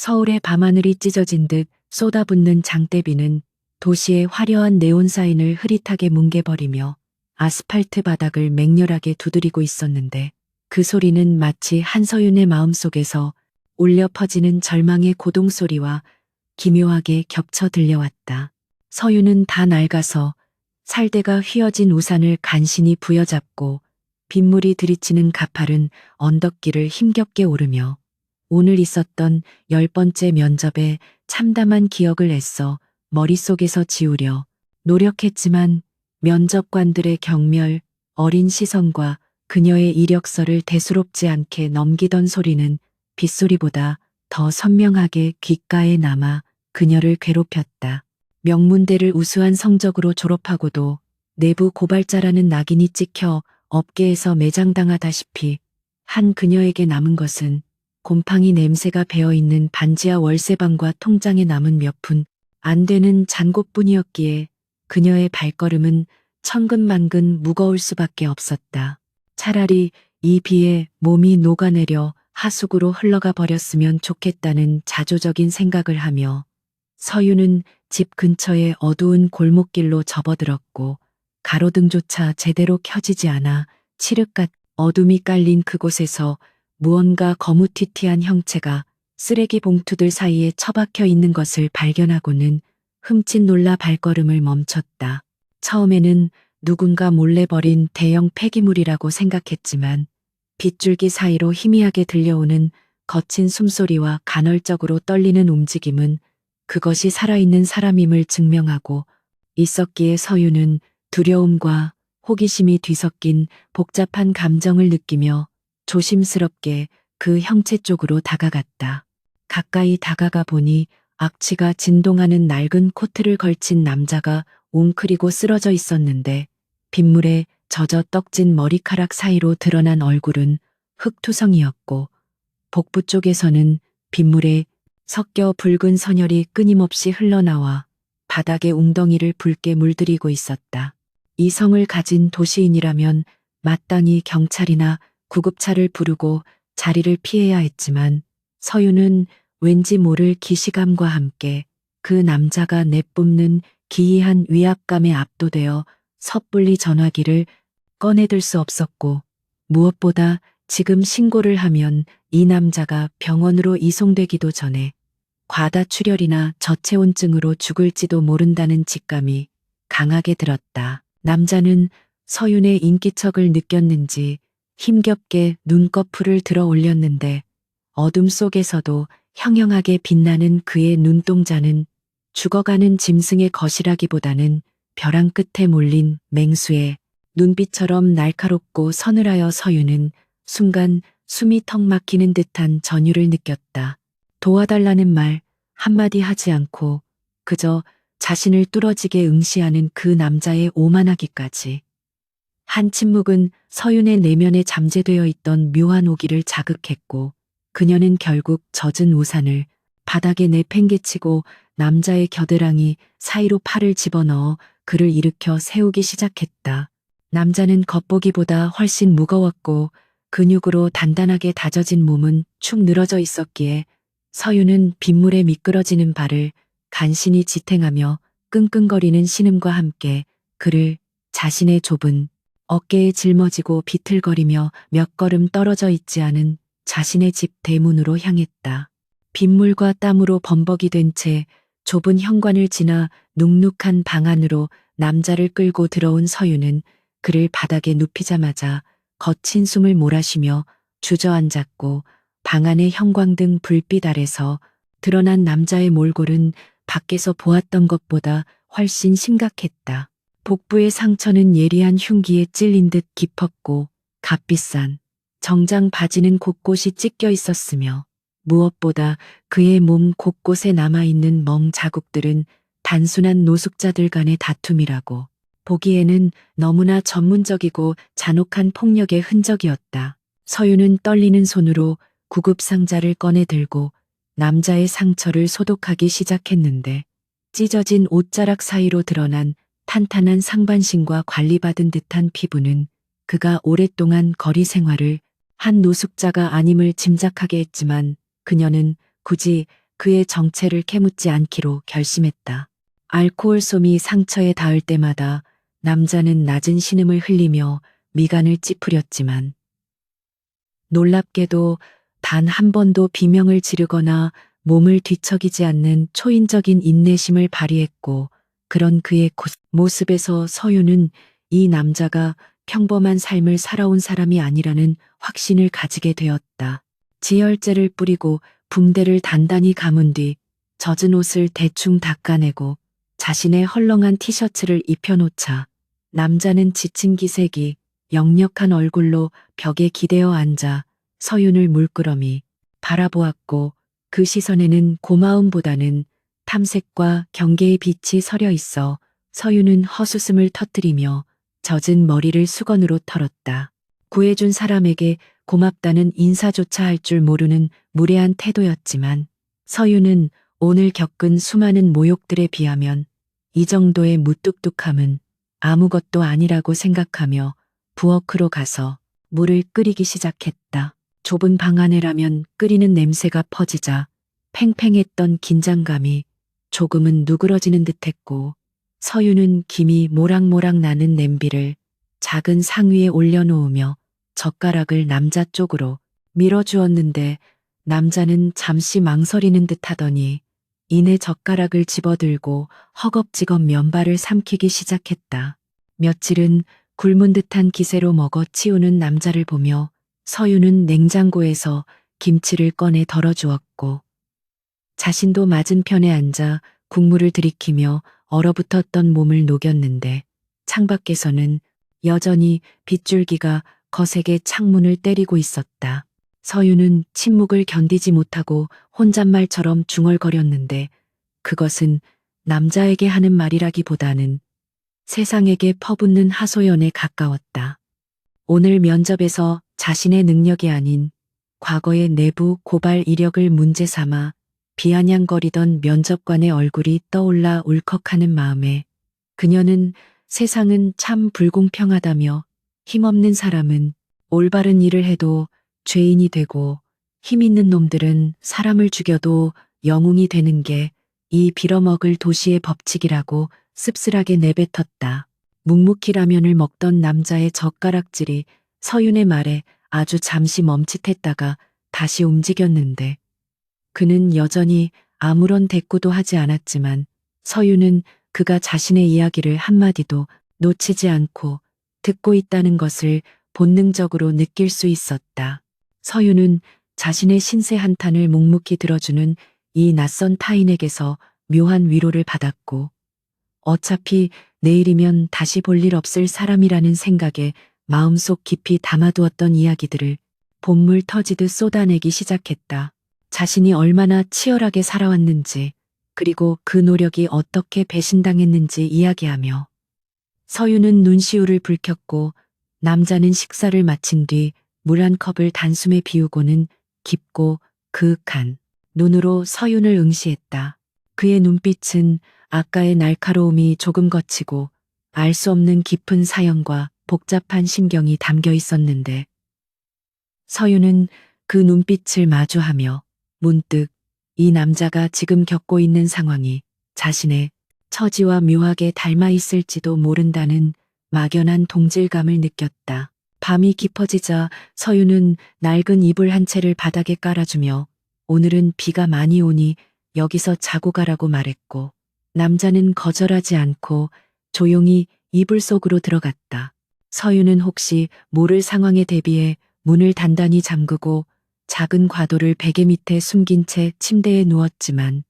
서울의 밤하늘이 찢어진 듯 쏟아붓는 장대비는 도시의 화려한 네온 사인을 흐릿하게 뭉개버리며 아스팔트 바닥을 맹렬하게 두드리고 있었는데 그 소리는 마치 한서윤의 마음속에서 울려 퍼지는 절망의 고동소리와 기묘하게 겹쳐 들려왔다. 서윤은 다 낡아서 살대가 휘어진 우산을 간신히 부여잡고 빗물이 들이치는 가파른 언덕길을 힘겹게 오르며 오늘 있었던 10번째 면접에 참담한 기억을 애써 머릿속에서 지우려 노력했지만 면접관들의 경멸, 어린 시선과 그녀의 이력서를 대수롭지 않게 넘기던 소리는 빗소리보다 더 선명하게 귓가에 남아 그녀를 괴롭혔다. 명문대를 우수한 성적으로 졸업하고도 내부 고발자라는 낙인이 찍혀 업계에서 매장당하다시피 한 그녀에게 남은 것은 곰팡이 냄새가 배어있는 반지하 월세방과 통장에 남은 몇 푼 안 되는 잔고뿐이었기에 그녀의 발걸음은 천근만근 무거울 수밖에 없었다. 차라리 이 비에 몸이 녹아내려 하수구로 흘러가 버렸으면 좋겠다는 자조적인 생각을 하며 서윤은 집 근처의 어두운 골목길로 접어들었고 가로등조차 제대로 켜지지 않아 칠흑같 어둠이 깔린 그곳에서 무언가 거무튀튀한 형체가 쓰레기 봉투들 사이에 처박혀 있는 것을 발견하고는 흠칫 놀라 발걸음을 멈췄다. 처음에는 누군가 몰래 버린 대형 폐기물이라고 생각했지만 빗줄기 사이로 희미하게 들려오는 거친 숨소리와 간헐적으로 떨리는 움직임은 그것이 살아있는 사람임을 증명하고 있었기에 서윤은 두려움과 호기심이 뒤섞인 복잡한 감정을 느끼며 조심스럽게 그 형체 쪽으로 다가갔다. 가까이 다가가 보니 악취가 진동하는 낡은 코트를 걸친 남자가 웅크리고 쓰러져 있었는데 빗물에 젖어 떡진 머리카락 사이로 드러난 얼굴은 흙투성이었고 복부 쪽에서는 빗물에 섞여 붉은 선혈이 끊임없이 흘러나와 바닥의 웅덩이를 붉게 물들이고 있었다. 이성을 가진 도시인이라면 마땅히 경찰이나 구급차를 부르고 자리를 피해야 했지만 서윤은 왠지 모를 기시감과 함께 그 남자가 내뿜는 기이한 위압감에 압도되어 섣불리 전화기를 꺼내들 수 없었고 무엇보다 지금 신고를 하면 이 남자가 병원으로 이송되기도 전에 과다출혈이나 저체온증으로 죽을지도 모른다는 직감이 강하게 들었다. 남자는 서윤의 인기척을 느꼈는지 힘겹게 눈꺼풀을 들어 올렸는데 어둠 속에서도 형형하게 빛나는 그의 눈동자는 죽어가는 짐승의 것이라기보다는 벼랑 끝에 몰린 맹수의 눈빛처럼 날카롭고 서늘하여 서윤은 순간 숨이 턱 막히는 듯한 전율을 느꼈다. 도와달라는 말 한마디 하지 않고 그저 자신을 뚫어지게 응시하는 그 남자의 오만하기까지. 한 침묵은 서윤의 내면에 잠재되어 있던 묘한 오기를 자극했고 그녀는 결국 젖은 우산을 바닥에 내팽개치고 남자의 겨드랑이 사이로 팔을 집어넣어 그를 일으켜 세우기 시작했다. 남자는 겉보기보다 훨씬 무거웠고 근육으로 단단하게 다져진 몸은 축 늘어져 있었기에 서윤은 빗물에 미끄러지는 발을 간신히 지탱하며 끙끙거리는 신음과 함께 그를 자신의 좁은 어깨에 짊어지고 비틀거리며 몇 걸음 떨어져 있지 않은 자신의 집 대문으로 향했다. 빗물과 땀으로 범벅이 된 채 좁은 현관을 지나 눅눅한 방 안으로 남자를 끌고 들어온 서윤은 그를 바닥에 눕히자마자 거친 숨을 몰아쉬며 주저앉았고 방 안의 형광등 불빛 아래서 드러난 남자의 몰골은 밖에서 보았던 것보다 훨씬 심각했다. 복부의 상처는 예리한 흉기에 찔린 듯 깊었고 값비싼 정장 바지는 곳곳이 찢겨 있었으며 무엇보다 그의 몸 곳곳에 남아있는 멍 자국들은 단순한 노숙자들 간의 다툼이라고 보기에는 너무나 전문적이고 잔혹한 폭력의 흔적이었다. 서윤은 떨리는 손으로 구급상자를 꺼내 들고 남자의 상처를 소독하기 시작했는데 찢어진 옷자락 사이로 드러난 탄탄한 상반신과 관리받은 듯한 피부는 그가 오랫동안 거리 생활을 한 노숙자가 아님을 짐작하게 했지만 그녀는 굳이 그의 정체를 캐묻지 않기로 결심했다. 알코올 솜이 상처에 닿을 때마다 남자는 낮은 신음을 흘리며 미간을 찌푸렸지만 놀랍게도 단 한 번도 비명을 지르거나 몸을 뒤척이지 않는 초인적인 인내심을 발휘했고, 그런 그의 모습에서 서유는 이 남자가 평범한 삶을 살아온 사람이 아니라는 확신을 가지게 되었다. 지혈제를 뿌리고 붕대를 단단히 감은 뒤 젖은 옷을 대충 닦아내고 자신의 헐렁한 티셔츠를 입혀놓자 남자는 지친 기색이 역력한 얼굴로 벽에 기대어 앉아 서윤을 물끄러미 바라보았고, 그 시선에는 고마움보다는 탐색과 경계의 빛이 서려 있어 서윤은 헛웃음을 터뜨리며 젖은 머리를 수건으로 털었다. 구해준 사람에게 고맙다는 인사조차 할 줄 모르는 무례한 태도였지만 서윤은 오늘 겪은 수많은 모욕들에 비하면 이 정도의 무뚝뚝함은 아무것도 아니라고 생각하며 부엌으로 가서 물을 끓이기 시작했다. 좁은 방 안에라면 끓이는 냄새가 퍼지자 팽팽했던 긴장감이 조금은 누그러지는 듯했고, 서유는 김이 모락모락 나는 냄비를 작은 상위에 올려놓으며 젓가락을 남자 쪽으로 밀어주었는데, 남자는 잠시 망설이는 듯 하더니 이내 젓가락을 집어들고 허겁지겁 면발을 삼키기 시작했다. 며칠은 굶은 듯한 기세로 먹어 치우는 남자를 보며 서유는 냉장고에서 김치를 꺼내 덜어주었고, 자신도 맞은편에 앉아 국물을 들이키며 얼어붙었던 몸을 녹였는데, 창밖에서는 여전히 빗줄기가 거세게 창문을 때리고 있었다. 서유는 침묵을 견디지 못하고 혼잣말처럼 중얼거렸는데, 그것은 남자에게 하는 말이라기보다는 세상에게 퍼붓는 하소연에 가까웠다. 오늘 면접에서 자신의 능력이 아닌 과거의 내부 고발 이력을 문제 삼아 비아냥거리던 면접관의 얼굴이 떠올라 울컥하는 마음에, 그녀는 세상은 참 불공평하다며 힘없는 사람은 올바른 일을 해도 죄인이 되고 힘있는 놈들은 사람을 죽여도 영웅이 되는 게 이 빌어먹을 도시의 법칙이라고 씁쓸하게 내뱉었다. 묵묵히 라면을 먹던 남자의 젓가락질이 서윤의 말에 아주 잠시 멈칫했다가 다시 움직였는데, 그는 여전히 아무런 대꾸도 하지 않았지만 서윤은 그가 자신의 이야기를 한마디도 놓치지 않고 듣고 있다는 것을 본능적으로 느낄 수 있었다. 서윤은 자신의 신세 한탄을 묵묵히 들어주는 이 낯선 타인에게서 묘한 위로를 받았고, 어차피 내일이면 다시 볼 일 없을 사람이라는 생각에 마음속 깊이 담아두었던 이야기들을 본물 터지듯 쏟아내기 시작했다. 자신이 얼마나 치열하게 살아왔는지, 그리고 그 노력이 어떻게 배신당했는지 이야기하며, 서유는 눈시울을 붉혔고 남자는 식사를 마친 뒤 물 한 컵을 단숨에 비우고는 깊고 그윽한 눈으로 서윤을 응시했다. 그의 눈빛은 아까의 날카로움이 조금 거치고 알 수 없는 깊은 사연과 복잡한 심경이 담겨 있었는데, 서윤은 그 눈빛을 마주하며 문득 이 남자가 지금 겪고 있는 상황이 자신의 처지와 묘하게 닮아 있을지도 모른다는 막연한 동질감을 느꼈다. 밤이 깊어지자 서윤은 낡은 이불 한 채를 바닥에 깔아주며 오늘은 비가 많이 오니 여기서 자고 가라고 말했고, 남자는 거절하지 않고 조용히 이불 속으로 들어갔다. 서윤은 혹시 모를 상황에 대비해 문을 단단히 잠그고 작은 과도를 베개 밑에 숨긴 채 침대에 누웠지만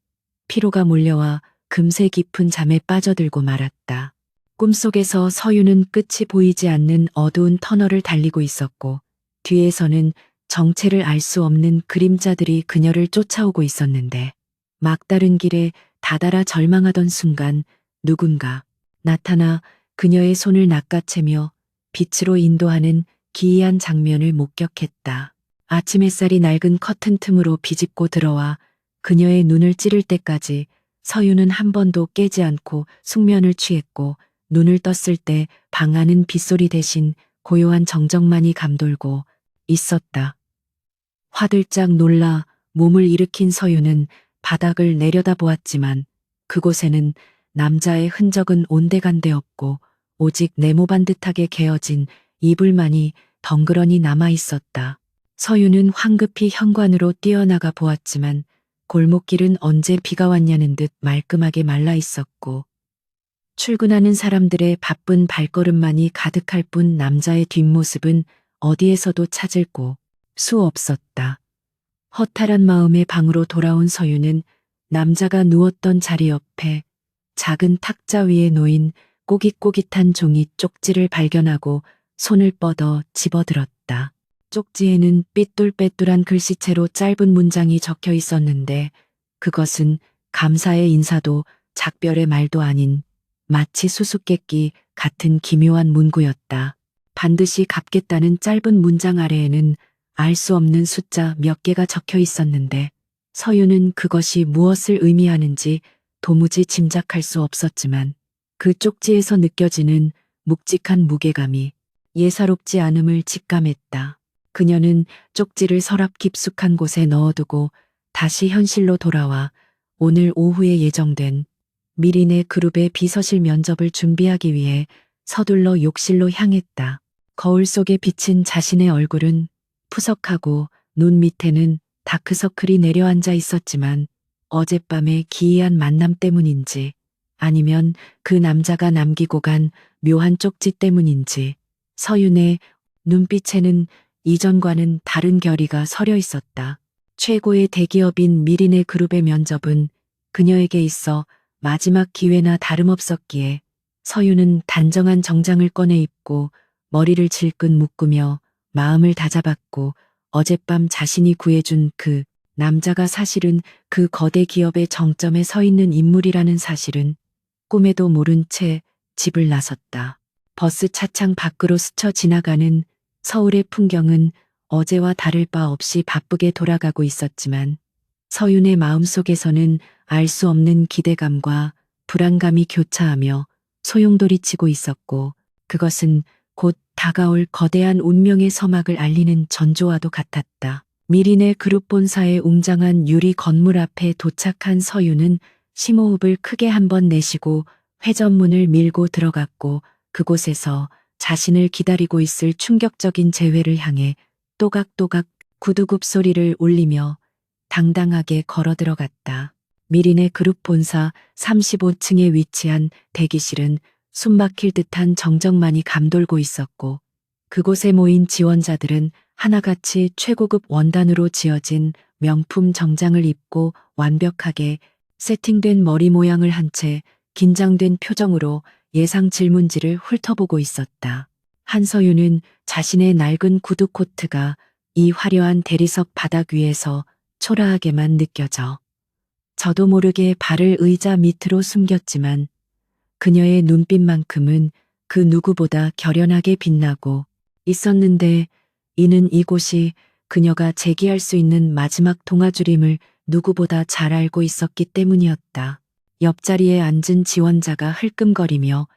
피로가 몰려와 금세 깊은 잠에 빠져들고 말았다. 꿈속에서 서윤은 끝이 보이지 않는 어두운 터널을 달리고 있었고, 뒤에서는 정체를 알 수 없는 그림자들이 그녀를 쫓아오고 있었는데, 막다른 길에 다다라 절망하던 순간 누군가 나타나 그녀의 손을 낚아채며 빛으로 인도하는 기이한 장면을 목격했다. 아침 햇살이 낡은 커튼 틈으로 비집고 들어와 그녀의 눈을 찌를 때까지 서윤은 한 번도 깨지 않고 숙면을 취했고, 눈을 떴을 때 방 안은 빗소리 대신 고요한 정적만이 감돌고 있었다. 화들짝 놀라 몸을 일으킨 서윤은 바닥을 내려다보았지만 그곳에는 남자의 흔적은 온데간데 없고 오직 네모반듯하게 개어진 이불만이 덩그러니 남아 있었다. 서유는 황급히 현관으로 뛰어나가 보았지만 골목길은 언제 비가 왔냐는 듯 말끔하게 말라 있었고 출근하는 사람들의 바쁜 발걸음만이 가득할 뿐 남자의 뒷모습은 어디에서도 찾을 수 없었다. 허탈한 마음에 방으로 돌아온 서유는 남자가 누웠던 자리 옆에 작은 탁자 위에 놓인 꼬깃꼬깃한 종이 쪽지를 발견하고 손을 뻗어 집어들었다. 쪽지에는 삐뚤빼뚤한 글씨체로 짧은 문장이 적혀 있었는데 그것은 감사의 인사도 작별의 말도 아닌 마치 수수께끼 같은 기묘한 문구였다. 반드시 갚겠다는 짧은 문장 아래에는 알 수 없는 숫자 몇 개가 적혀 있었는데 서유는 그것이 무엇을 의미하는지 도무지 짐작할 수 없었지만 그 쪽지에서 느껴지는 묵직한 무게감이 예사롭지 않음을 직감했다. 그녀는 쪽지를 서랍 깊숙한 곳에 넣어두고 다시 현실로 돌아와 오늘 오후에 예정된 미린의 그룹의 비서실 면접을 준비하기 위해 서둘러 욕실로 향했다. 거울 속에 비친 자신의 얼굴은 푸석하고 눈 밑에는 다크서클이 내려앉아 있었지만 어젯밤의 기이한 만남 때문인지 아니면 그 남자가 남기고 간 묘한 쪽지 때문인지 서윤의 눈빛에는 이전과는 다른 결의가 서려 있었다. 최고의 대기업인 미린의 그룹의 면접은 그녀에게 있어 마지막 기회나 다름없었기에 서윤은 단정한 정장을 꺼내 입고 머리를 질끈 묶으며 마음을 다잡았고 어젯밤 자신이 구해준 그 남자가 사실은 그 거대 기업의 정점에 서 있는 인물이라는 사실은 꿈에도 모른 채 집을 나섰다. 버스 차창 밖으로 스쳐 지나가는 서울의 풍경은 어제와 다를 바 없이 바쁘게 돌아가고 있었지만 서윤의 마음속에서는 알 수 없는 기대감과 불안감이 교차하며 소용돌이치고 있었고 그것은 곧 다가올 거대한 운명의 서막을 알리는 전조와도 같았다. 미린의 그룹 본사의 웅장한 유리 건물 앞에 도착한 서윤은 심호흡을 크게 한번 내쉬고 회전문을 밀고 들어갔고 그곳에서 자신을 기다리고 있을 충격적인 재회를 향해 또각또각 구두굽 소리를 울리며 당당하게 걸어 들어갔다. 미린의 그룹 본사 35층에 위치한 대기실은 숨막힐 듯한 정적만이 감돌고 있었고 그곳에 모인 지원자들은 하나같이 최고급 원단으로 지어진 명품 정장을 입고 완벽하게 세팅된 머리 모양을 한 채 긴장된 표정으로 예상 질문지를 훑어보고 있었다. 한서윤은 자신의 낡은 구두 코트가 이 화려한 대리석 바닥 위에서 초라하게만 느껴져 저도 모르게 발을 의자 밑으로 숨겼지만 그녀의 눈빛만큼은 그 누구보다 결연하게 빛나고 있었는데 이는 이곳이 그녀가 재기할 수 있는 마지막 동아줄임을 누구보다 잘 알고 있었기 때문이었다. 옆자리에 앉은 지원자가 흘끔거리며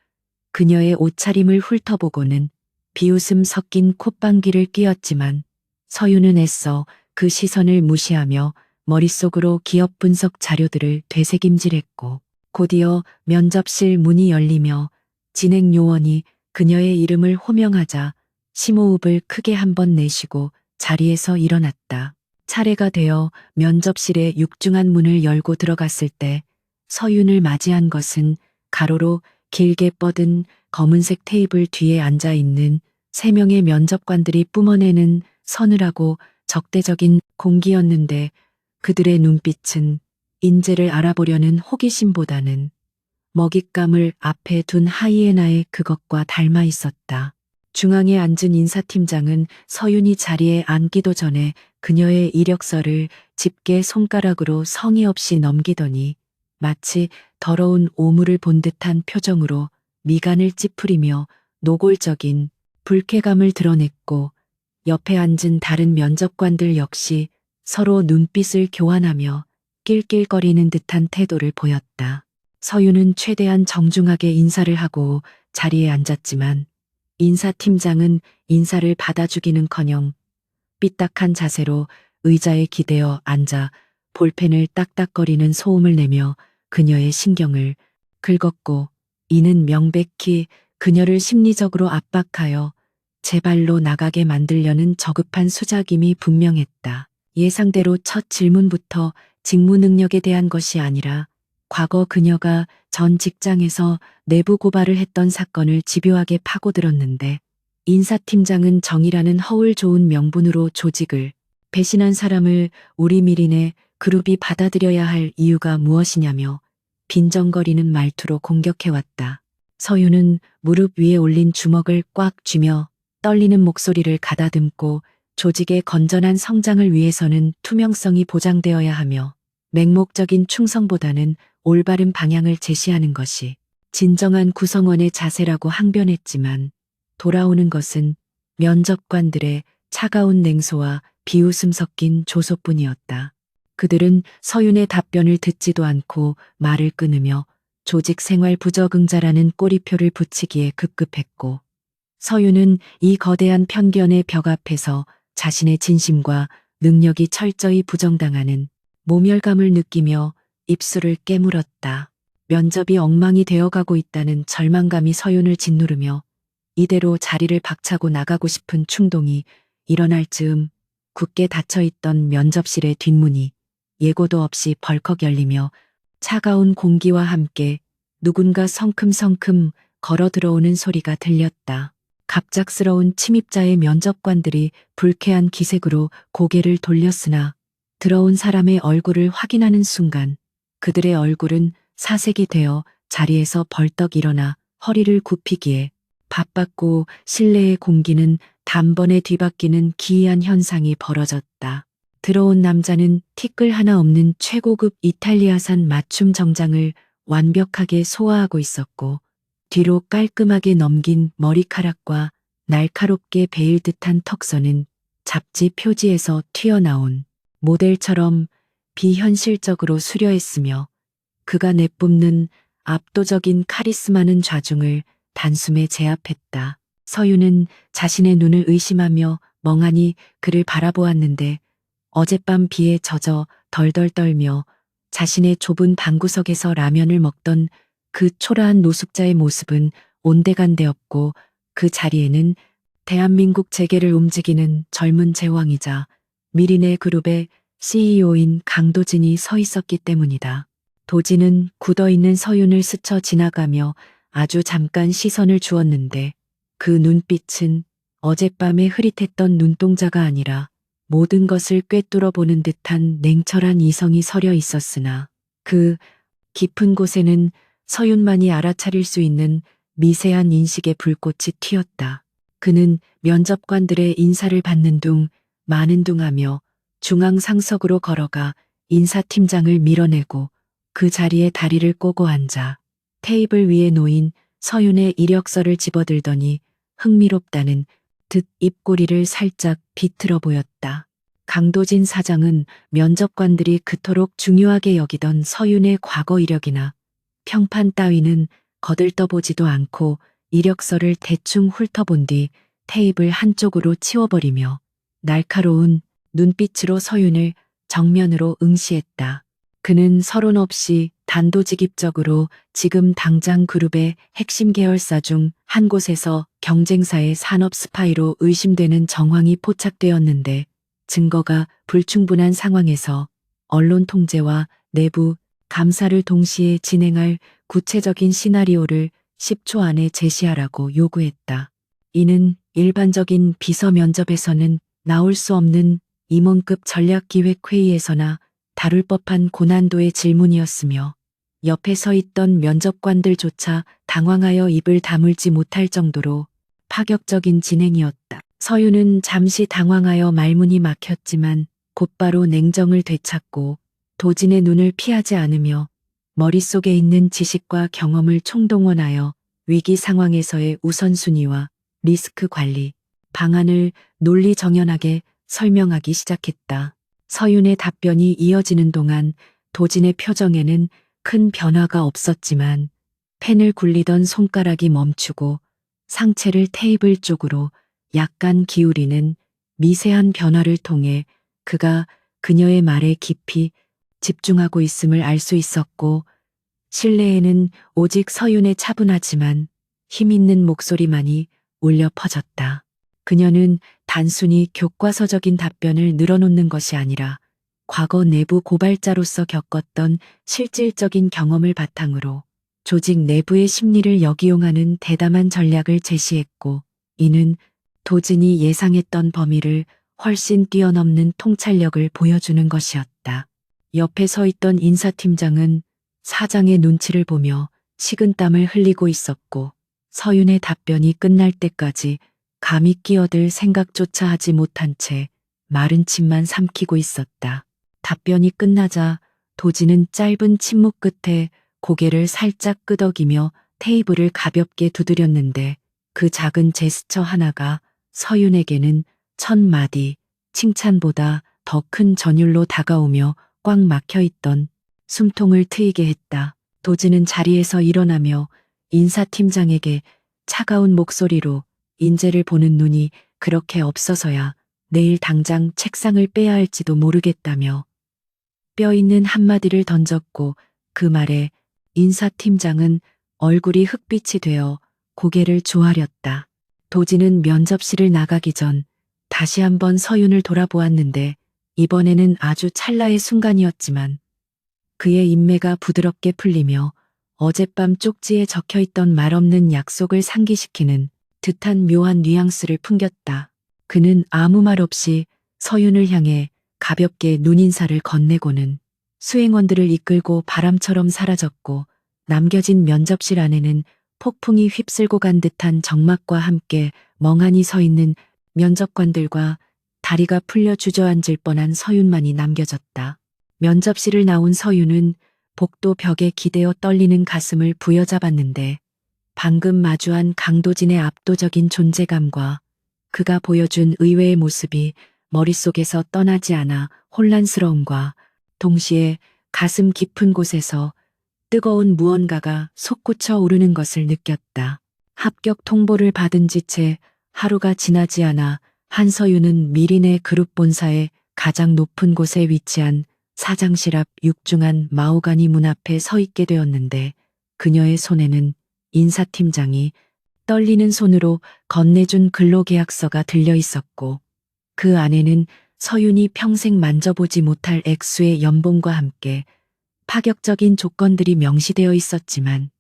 그녀의 옷차림을 훑어보고는 비웃음 섞인 콧방귀를 뀌었지만 서유는 애써 그 시선을 무시하며 머릿속으로 기업 분석 자료들을 되새김질했고 곧이어 면접실 문이 열리며 진행 요원이 그녀의 이름을 호명하자 심호흡을 크게 한번 내쉬고 자리에서 일어났다. 차례가 되어 면접실의 육중한 문을 열고 들어갔을 때 서윤을 맞이한 것은 가로로 길게 뻗은 검은색 테이블 뒤에 앉아 있는 3명의 면접관들이 뿜어내는 서늘하고 적대적인 공기였는데 그들의 눈빛은 인재를 알아보려는 호기심보다는 먹잇감을 앞에 둔 하이에나의 그것과 닮아 있었다. 중앙에 앉은 인사팀장은 서윤이 자리에 앉기도 전에 그녀의 이력서를 집게 손가락으로 성의 없이 넘기더니 마치 더러운 오물을 본 듯한 표정으로 미간을 찌푸리며 노골적인 불쾌감을 드러냈고 옆에 앉은 다른 면접관들 역시 서로 눈빛을 교환하며 낄낄거리는 듯한 태도를 보였다. 서윤은 최대한 정중하게 인사를 하고 자리에 앉았지만 인사팀장은 인사를 받아주기는커녕 삐딱한 자세로 의자에 기대어 앉아 볼펜을 딱딱거리는 소음을 내며 그녀의 신경을 긁었고, 이는 명백히 그녀를 심리적으로 압박하여 제 발로 나가게 만들려는 저급한 수작임이 분명했다. 예상대로 첫 질문부터 직무 능력에 대한 것이 아니라 과거 그녀가 전 직장에서 내부 고발을 했던 사건을 집요하게 파고들었는데, 인사팀장은 정의라는 허울 좋은 명분으로 조직을 배신한 사람을 우리 미린의 그룹이 받아들여야 할 이유가 무엇이냐며 빈정거리는 말투로 공격해왔다. 서유는 무릎 위에 올린 주먹을 꽉 쥐며 떨리는 목소리를 가다듬고, 조직의 건전한 성장을 위해서는 투명성이 보장되어야 하며 맹목적인 충성보다는 올바른 방향을 제시하는 것이 진정한 구성원의 자세라고 항변했지만, 돌아오는 것은 면접관들의 차가운 냉소와 비웃음 섞인 조소뿐이었다. 그들은 서윤의 답변을 듣지도 않고 말을 끊으며 조직 생활 부적응자라는 꼬리표를 붙이기에 급급했고, 서윤은 이 거대한 편견의 벽 앞에서 자신의 진심과 능력이 철저히 부정당하는 모멸감을 느끼며 입술을 깨물었다. 면접이 엉망이 되어가고 있다는 절망감이 서윤을 짓누르며 이대로 자리를 박차고 나가고 싶은 충동이 일어날 즈음 굳게 닫혀있던 면접실의 뒷문이 예고도 없이 벌컥 열리며 차가운 공기와 함께 누군가 성큼성큼 걸어 들어오는 소리가 들렸다. 갑작스러운 침입자의 면접관들이 불쾌한 기색으로 고개를 돌렸으나 들어온 사람의 얼굴을 확인하는 순간 그들의 얼굴은 사색이 되어 자리에서 벌떡 일어나 허리를 굽히기에 바빴고 실내의 공기는 단번에 뒤바뀌는 기이한 현상이 벌어졌다. 들어온 남자는 티끌 하나 없는 최고급 이탈리아산 맞춤 정장을 완벽하게 소화하고 있었고, 뒤로 깔끔하게 넘긴 머리카락과 날카롭게 베일 듯한 턱선은 잡지 표지에서 튀어나온 모델처럼 비현실적으로 수려했으며, 그가 내뿜는 압도적인 카리스마는 좌중을 단숨에 제압했다. 서유는 자신의 눈을 의심하며 멍하니 그를 바라보았는데, 어젯밤 비에 젖어 덜덜 떨며 자신의 좁은 방구석에서 라면을 먹던 그 초라한 노숙자의 모습은 온데간데없고, 그 자리에는 대한민국 재계를 움직이는 젊은 제왕이자 미린의 그룹의 CEO인 강도진이 서 있었기 때문이다. 도진은 굳어있는 서윤을 스쳐 지나가며 아주 잠깐 시선을 주었는데, 그 눈빛은 어젯밤에 흐릿했던 눈동자가 아니라 모든 것을 꿰뚫어 보는 듯한 냉철한 이성이 서려 있었으나, 그 깊은 곳에는 서윤만이 알아차릴 수 있는 미세한 인식의 불꽃이 튀었다. 그는 면접관들의 인사를 받는 둥 마는 둥 하며 중앙 상석으로 걸어가 인사팀장을 밀어내고 그 자리에 다리를 꼬고 앉아 테이블 위에 놓인 서윤의 이력서를 집어들더니 흥미롭다는 듯 입꼬리를 살짝 비틀어 보였다. 강도진 사장은 면접관들이 그토록 중요하게 여기던 서윤의 과거 이력이나 평판 따위는 거들떠보지도 않고 이력서를 대충 훑어본 뒤 테이블 한쪽으로 치워버리며 날카로운 눈빛으로 서윤을 정면으로 응시했다. 그는 서론 없이 단도직입적으로 지금 당장 그룹의 핵심 계열사 중 한 곳에서 경쟁사의 산업 스파이로 의심되는 정황이 포착되었는데, 증거가 불충분한 상황에서 언론 통제와 내부 감사를 동시에 진행할 구체적인 시나리오를 10초 안에 제시하라고 요구했다. 이는 일반적인 비서 면접에서는 나올 수 없는 임원급 전략기획회의에서나 다룰 법한 고난도의 질문이었으며, 옆에 서 있던 면접관들조차 당황하여 입을 다물지 못할 정도로 파격적인 진행이었다. 서윤은 잠시 당황하여 말문이 막혔지만 곧바로 냉정을 되찾고 도진의 눈을 피하지 않으며 머릿속에 있는 지식과 경험을 총동원하여 위기 상황에서의 우선순위와 리스크 관리 방안을 논리정연하게 설명하기 시작했다. 서윤의 답변이 이어지는 동안 도진의 표정에는 큰 변화가 없었지만 펜을 굴리던 손가락이 멈추고 상체를 테이블 쪽으로 약간 기울이는 미세한 변화를 통해 그가 그녀의 말에 깊이 집중하고 있음을 알 수 있었고 실내에는 오직 서윤의 차분하지만 힘있는 목소리만이 울려 퍼졌다. 그녀는 단순히 교과서적인 답변을 늘어놓는 것이 아니라 과거 내부 고발자로서 겪었던 실질적인 경험을 바탕으로 조직 내부의 심리를 역이용하는 대담한 전략을 제시했고, 이는 도진이 예상했던 범위를 훨씬 뛰어넘는 통찰력을 보여주는 것이었다. 옆에 서 있던 인사팀장은 사장의 눈치를 보며 식은땀을 흘리고 있었고, 서윤의 답변이 끝날 때까지 감히 끼어들 생각조차 하지 못한 채 마른 침만 삼키고 있었다. 답변이 끝나자 도진은 짧은 침묵 끝에 고개를 살짝 끄덕이며 테이블을 가볍게 두드렸는데 그 작은 제스처 하나가 서윤에게는 천 마디 칭찬보다 더 큰 전율로 다가오며 꽉 막혀 있던 숨통을 트이게 했다. 도진은 자리에서 일어나며 인사팀장에게 차가운 목소리로 인재를 보는 눈이 그렇게 없어서야 내일 당장 책상을 빼야 할지도 모르겠다며 뼈 있는 한마디를 던졌고 그 말에 인사팀장은 얼굴이 흑빛이 되어 고개를 조아렸다. 도진은 면접실을 나가기 전 다시 한번 서윤을 돌아보았는데 이번에는 아주 찰나의 순간이었지만 그의 인매가 부드럽게 풀리며 어젯밤 쪽지에 적혀있던 말없는 약속을 상기시키는 듯한 묘한 뉘앙스를 풍겼다. 그는 아무 말 없이 서윤을 향해 가볍게 눈인사를 건네고는 수행원들을 이끌고 바람처럼 사라졌고 남겨진 면접실 안에는 폭풍이 휩쓸고 간 듯한 적막과 함께 멍하니 서 있는 면접관들과 다리가 풀려 주저앉을 뻔한 서윤만이 남겨졌다. 면접실을 나온 서윤은 복도 벽에 기대어 떨리는 가슴을 부여잡았는데 방금 마주한 강도진의 압도적인 존재감과 그가 보여준 의외의 모습이 머릿속에서 떠나지 않아 혼란스러움과 동시에 가슴 깊은 곳에서 뜨거운 무언가가 솟구쳐 오르는 것을 느꼈다. 합격 통보를 받은 지 채 하루가 지나지 않아 한서윤은 미린의 그룹 본사의 가장 높은 곳에 위치한 사장실 앞 육중한 마호가니 문 앞에 서 있게 되었는데 그녀의 손에는 인사팀장이 떨리는 손으로 건네준 근로계약서가 들려 있었고 그 안에는 서윤이 평생 만져보지 못할 액수의 연봉과 함께 파격적인 조건들이 명시되어 있었지만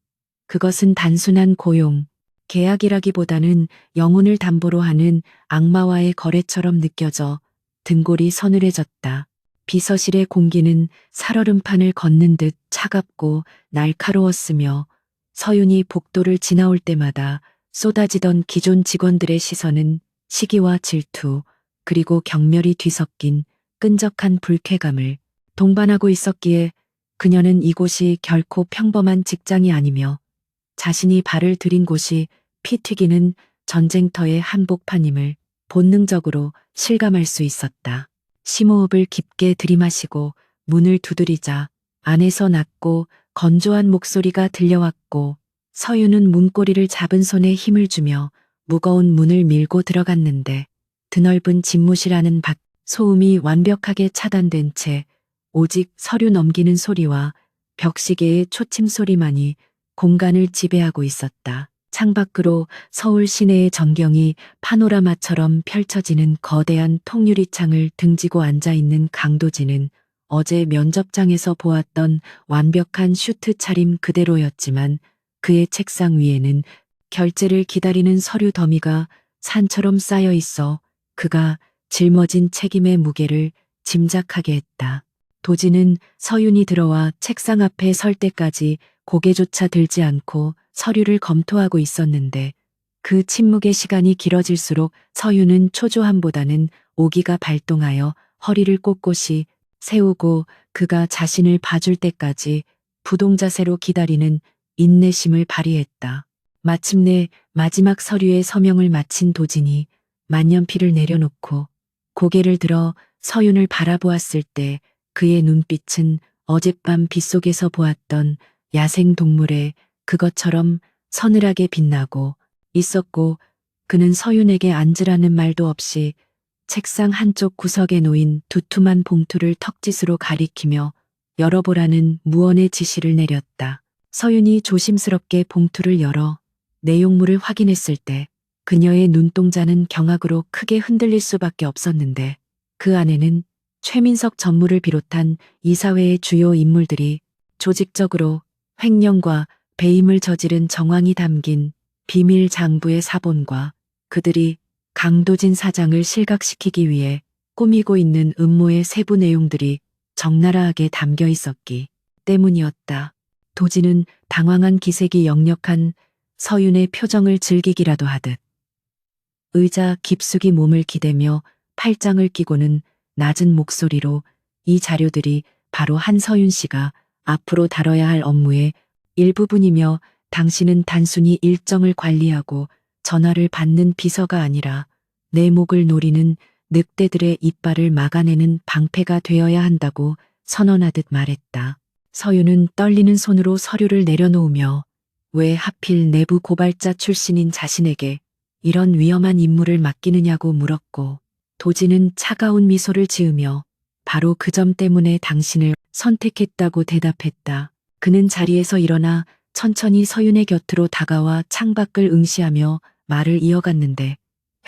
그것은 단순한 고용, 계약이라기보다는 영혼을 담보로 하는 악마와의 거래처럼 느껴져 등골이 서늘해졌다. 비서실의 공기는 살얼음판을 걷는 듯 차갑고 날카로웠으며 서윤이 복도를 지나올 때마다 쏟아지던 기존 직원들의 시선은 시기와 질투 그리고 경멸이 뒤섞인 끈적한 불쾌감을 동반하고 있었기에 그녀는 이곳이 결코 평범한 직장이 아니며 자신이 발을 들인 곳이 피 튀기는 전쟁터의 한복판임을 본능적으로 실감할 수 있었다. 심호흡을 깊게 들이마시고 문을 두드리자 안에서 낮고 건조한 목소리가 들려왔고 서윤은 문고리를 잡은 손에 힘을 주며 무거운 문을 밀고 들어갔는데 드넓은 집무실 안은 밖 소음이 완벽하게 차단된 채 오직 서류 넘기는 소리와 벽시계의 초침 소리만이 공간을 지배하고 있었다. 창밖으로 서울 시내의 전경이 파노라마처럼 펼쳐지는 거대한 통유리창을 등지고 앉아있는 강도진은 어제 면접장에서 보았던 완벽한 슈트 차림 그대로였지만 그의 책상 위에는 결제를 기다리는 서류 더미가 산처럼 쌓여 있어 그가 짊어진 책임의 무게를 짐작하게 했다. 도진은 서윤이 들어와 책상 앞에 설 때까지 고개조차 들지 않고 서류를 검토하고 있었는데 그 침묵의 시간이 길어질수록 서윤은 초조함보다는 오기가 발동하여 허리를 꼿꼿이 세우고 그가 자신을 봐줄 때까지 부동자세로 기다리는 인내심을 발휘했다. 마침내 마지막 서류의 서명을 마친 도진이 만년필을 내려놓고 고개를 들어 서윤을 바라보았을 때 그의 눈빛은 어젯밤 빗속에서 보았던 야생동물의 그것처럼 서늘하게 빛나고 있었고 그는 서윤에게 앉으라는 말도 없이 책상 한쪽 구석에 놓인 두툼한 봉투를 턱짓으로 가리키며 열어보라는 무언의 지시를 내렸다. 서윤이 조심스럽게 봉투를 열어 내용물을 확인했을 때 그녀의 눈동자는 경악으로 크게 흔들릴 수밖에 없었는데 그 안에는 최민석 전무를 비롯한 이사회의 주요 인물들이 조직적으로 횡령과 배임을 저지른 정황이 담긴 비밀 장부의 사본과 그들이 강도진 사장을 실각시키기 위해 꾸미고 있는 음모의 세부 내용들이 적나라하게 담겨 있었기 때문이었다. 도진은 당황한 기색이 역력한 서윤의 표정을 즐기기라도 하듯 의자 깊숙이 몸을 기대며 팔짱을 끼고는 낮은 목소리로 이 자료들이 바로 한서윤 씨가 앞으로 다뤄야 할 업무의 일부분이며 당신은 단순히 일정을 관리하고 전화를 받는 비서가 아니라 내 목을 노리는 늑대들의 이빨을 막아내는 방패가 되어야 한다고 선언하듯 말했다. 서윤은 떨리는 손으로 서류를 내려놓으며 왜 하필 내부 고발자 출신인 자신에게 이런 위험한 임무를 맡기느냐고 물었고 도진은 차가운 미소를 지으며 바로 그 점 때문에 당신을 선택했다고 대답했다. 그는 자리에서 일어나 천천히 서윤의 곁으로 다가와 창밖을 응시하며 말을 이어갔는데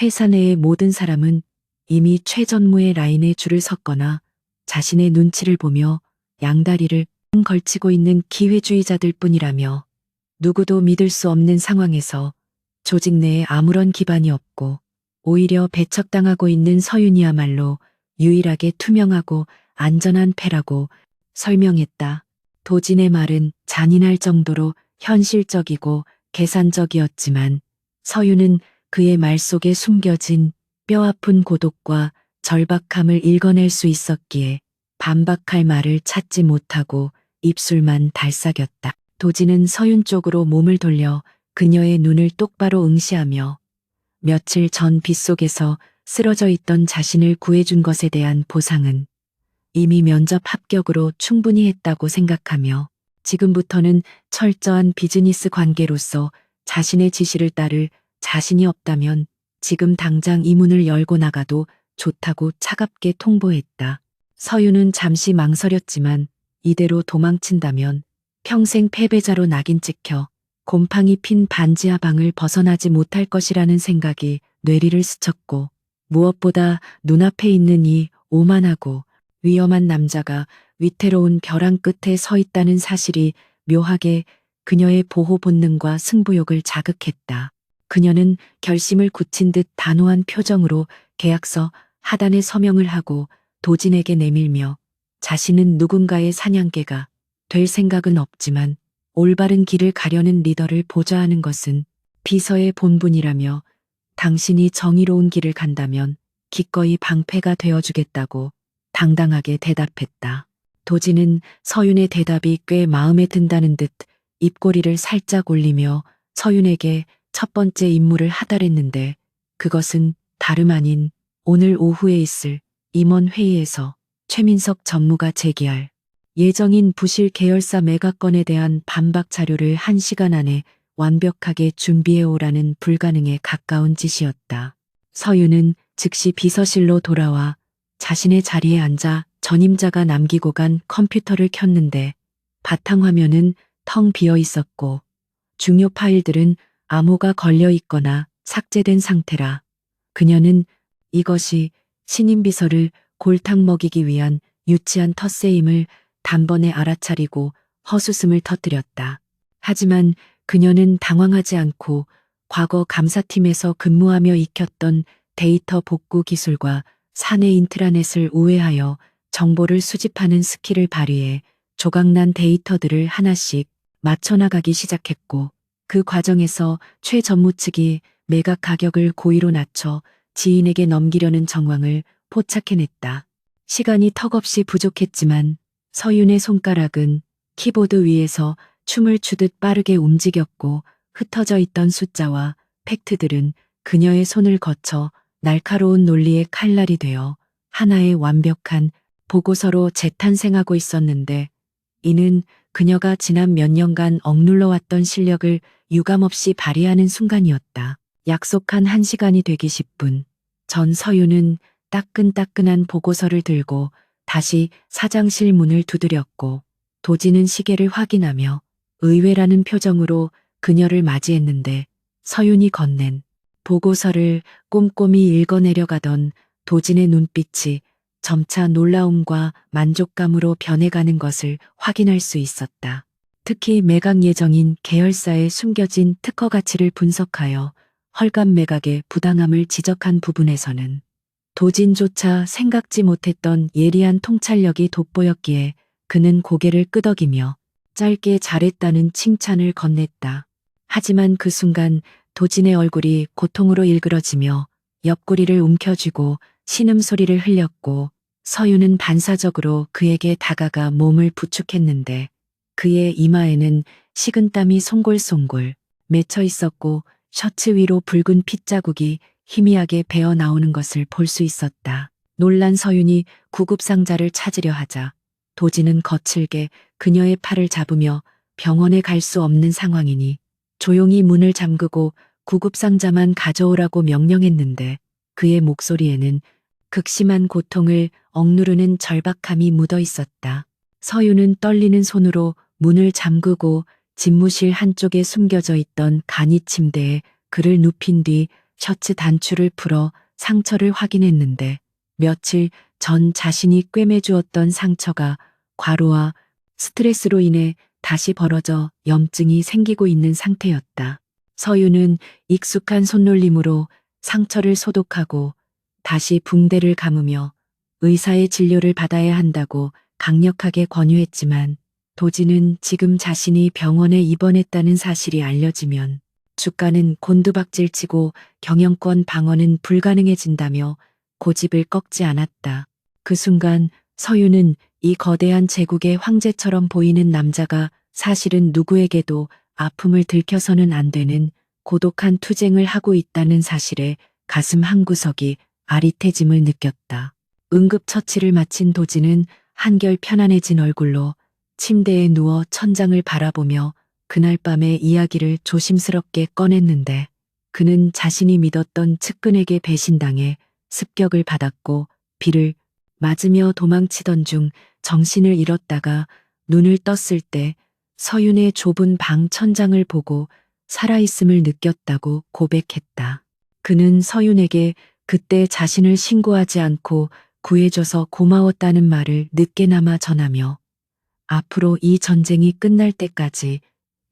회사 내의 모든 사람은 이미 최 전무의 라인에 줄을 섰거나 자신의 눈치를 보며 양다리를 걸치고 있는 기회주의자들 뿐이라며 누구도 믿을 수 없는 상황에서 조직 내에 아무런 기반이 없고 오히려 배척당하고 있는 서윤이야말로 유일하게 투명하고 안전한 패라고 설명했다. 도진의 말은 잔인할 정도로 현실적이고 계산적이었지만 서윤은 그의 말 속에 숨겨진 뼈아픈 고독과 절박함을 읽어낼 수 있었기에 반박할 말을 찾지 못하고 입술만 달싹였다. 도진은 서윤 쪽으로 몸을 돌려 그녀의 눈을 똑바로 응시하며 며칠 전 빗속에서 쓰러져 있던 자신을 구해준 것에 대한 보상은 이미 면접 합격으로 충분히 했다고 생각하며 지금부터는 철저한 비즈니스 관계로서 자신의 지시를 따를 자신이 없다면 지금 당장 이 문을 열고 나가도 좋다고 차갑게 통보했다. 서윤은 잠시 망설였지만 이대로 도망친다면 평생 패배자로 낙인 찍혀 곰팡이 핀 반지하방을 벗어나지 못할 것이라는 생각이 뇌리를 스쳤고 무엇보다 눈앞에 있는 이 오만하고 위험한 남자가 위태로운 벼랑 끝에 서 있다는 사실이 묘하게 그녀의 보호 본능과 승부욕을 자극했다. 그녀는 결심을 굳힌 듯 단호한 표정으로 계약서 하단에 서명을 하고 도진에게 내밀며 자신은 누군가의 사냥개가 될 생각은 없지만 올바른 길을 가려는 리더를 보좌하는 것은 비서의 본분이라며 당신이 정의로운 길을 간다면 기꺼이 방패가 되어주겠다고 당당하게 대답했다. 도진은 서윤의 대답이 꽤 마음에 든다는 듯 입꼬리를 살짝 올리며 서윤에게 첫 번째 임무를 하달했는데 그것은 다름 아닌 오늘 오후에 있을 임원 회의에서 최민석 전무가 제기할 예정인 부실 계열사 매각건에 대한 반박 자료를 1시간 안에 완벽하게 준비해 오라는 불가능에 가까운 짓이었다. 서윤은 즉시 비서실로 돌아와 자신의 자리에 앉아 전임자가 남기고 간 컴퓨터를 켰는데 바탕화면은 텅 비어 있었고 중요 파일들은 암호가 걸려 있거나 삭제된 상태라 그녀는 이것이 신임 비서를 골탕 먹이기 위한 유치한 텃세임을 단번에 알아차리고 허수음을 터뜨렸다. 하지만 그녀는 당황하지 않고 과거 감사팀에서 근무하며 익혔던 데이터 복구 기술과 사내 인트라넷을 우회하여 정보를 수집하는 스킬을 발휘해 조각난 데이터들을 하나씩 맞춰나가기 시작했고 그 과정에서 최 전무 측이 매각 가격을 고의로 낮춰 지인에게 넘기려는 정황을 포착해냈다. 시간이 턱없이 부족했지만 서윤의 손가락은 키보드 위에서 춤을 추듯 빠르게 움직였고 흩어져 있던 숫자와 팩트들은 그녀의 손을 거쳐 날카로운 논리의 칼날이 되어 하나의 완벽한 보고서로 재탄생하고 있었는데 이는 그녀가 지난 몇 년간 억눌러왔던 실력을 유감없이 발휘하는 순간이었다. 약속한 1시간이 되기 10분 전 서윤은 따끈따끈한 보고서를 들고 다시 사장실 문을 두드렸고 도진은 시계를 확인하며 의외라는 표정으로 그녀를 맞이했는데 서윤이 건넨 보고서를 꼼꼼히 읽어내려가던 도진의 눈빛이 점차 놀라움과 만족감으로 변해가는 것을 확인할 수 있었다. 특히 매각 예정인 계열사에 숨겨진 특허 가치를 분석하여 헐값 매각의 부당함을 지적한 부분에서는 도진조차 생각지 못했던 예리한 통찰력이 돋보였기에 그는 고개를 끄덕이며 짧게 잘했다는 칭찬을 건넸다. 하지만 그 순간 도진의 얼굴이 고통으로 일그러지며 옆구리를 움켜쥐고 신음소리를 흘렸고 서윤은 반사적으로 그에게 다가가 몸을 부축했는데 그의 이마에는 식은땀이 송골송골 맺혀 있었고 셔츠 위로 붉은 핏자국이 희미하게 배어 나오는 것을 볼 수 있었다. 놀란 서윤이 구급상자를 찾으려 하자 도진은 거칠게 그녀의 팔을 잡으며 병원에 갈 수 없는 상황이니 조용히 문을 잠그고 구급상자만 가져오라고 명령했는데 그의 목소리에는 극심한 고통을 억누르는 절박함이 묻어 있었다. 서윤은 떨리는 손으로 문을 잠그고 집무실 한쪽에 숨겨져 있던 간이 침대에 그를 눕힌 뒤 셔츠 단추를 풀어 상처를 확인했는데 며칠 전 자신이 꿰매주었던 상처가 과로와 스트레스로 인해 다시 벌어져 염증이 생기고 있는 상태였다. 서윤은 익숙한 손놀림으로 상처를 소독하고 다시 붕대를 감으며 의사의 진료를 받아야 한다고 강력하게 권유했지만 도진은 지금 자신이 병원에 입원했다는 사실이 알려지면 주가는 곤두박질치고 경영권 방어는 불가능해진다며 고집을 꺾지 않았다. 그 순간 서윤은 이 거대한 제국의 황제처럼 보이는 남자가 사실은 누구에게도 아픔을 들켜서는 안 되는 고독한 투쟁을 하고 있다는 사실에 가슴 한구석이 아릿해짐을 느꼈다. 응급처치를 마친 도진은 한결 편안해진 얼굴로 침대에 누워 천장을 바라보며 그날 밤의 이야기를 조심스럽게 꺼냈는데 그는 자신이 믿었던 측근에게 배신당해 습격을 받았고 비를 맞으며 도망치던 중 정신을 잃었다가 눈을 떴을 때 서윤의 좁은 방 천장을 보고 살아있음을 느꼈다고 고백했다. 그는 서윤에게 그때 자신을 신고하지 않고 구해줘서 고마웠다는 말을 늦게나마 전하며 앞으로 이 전쟁이 끝날 때까지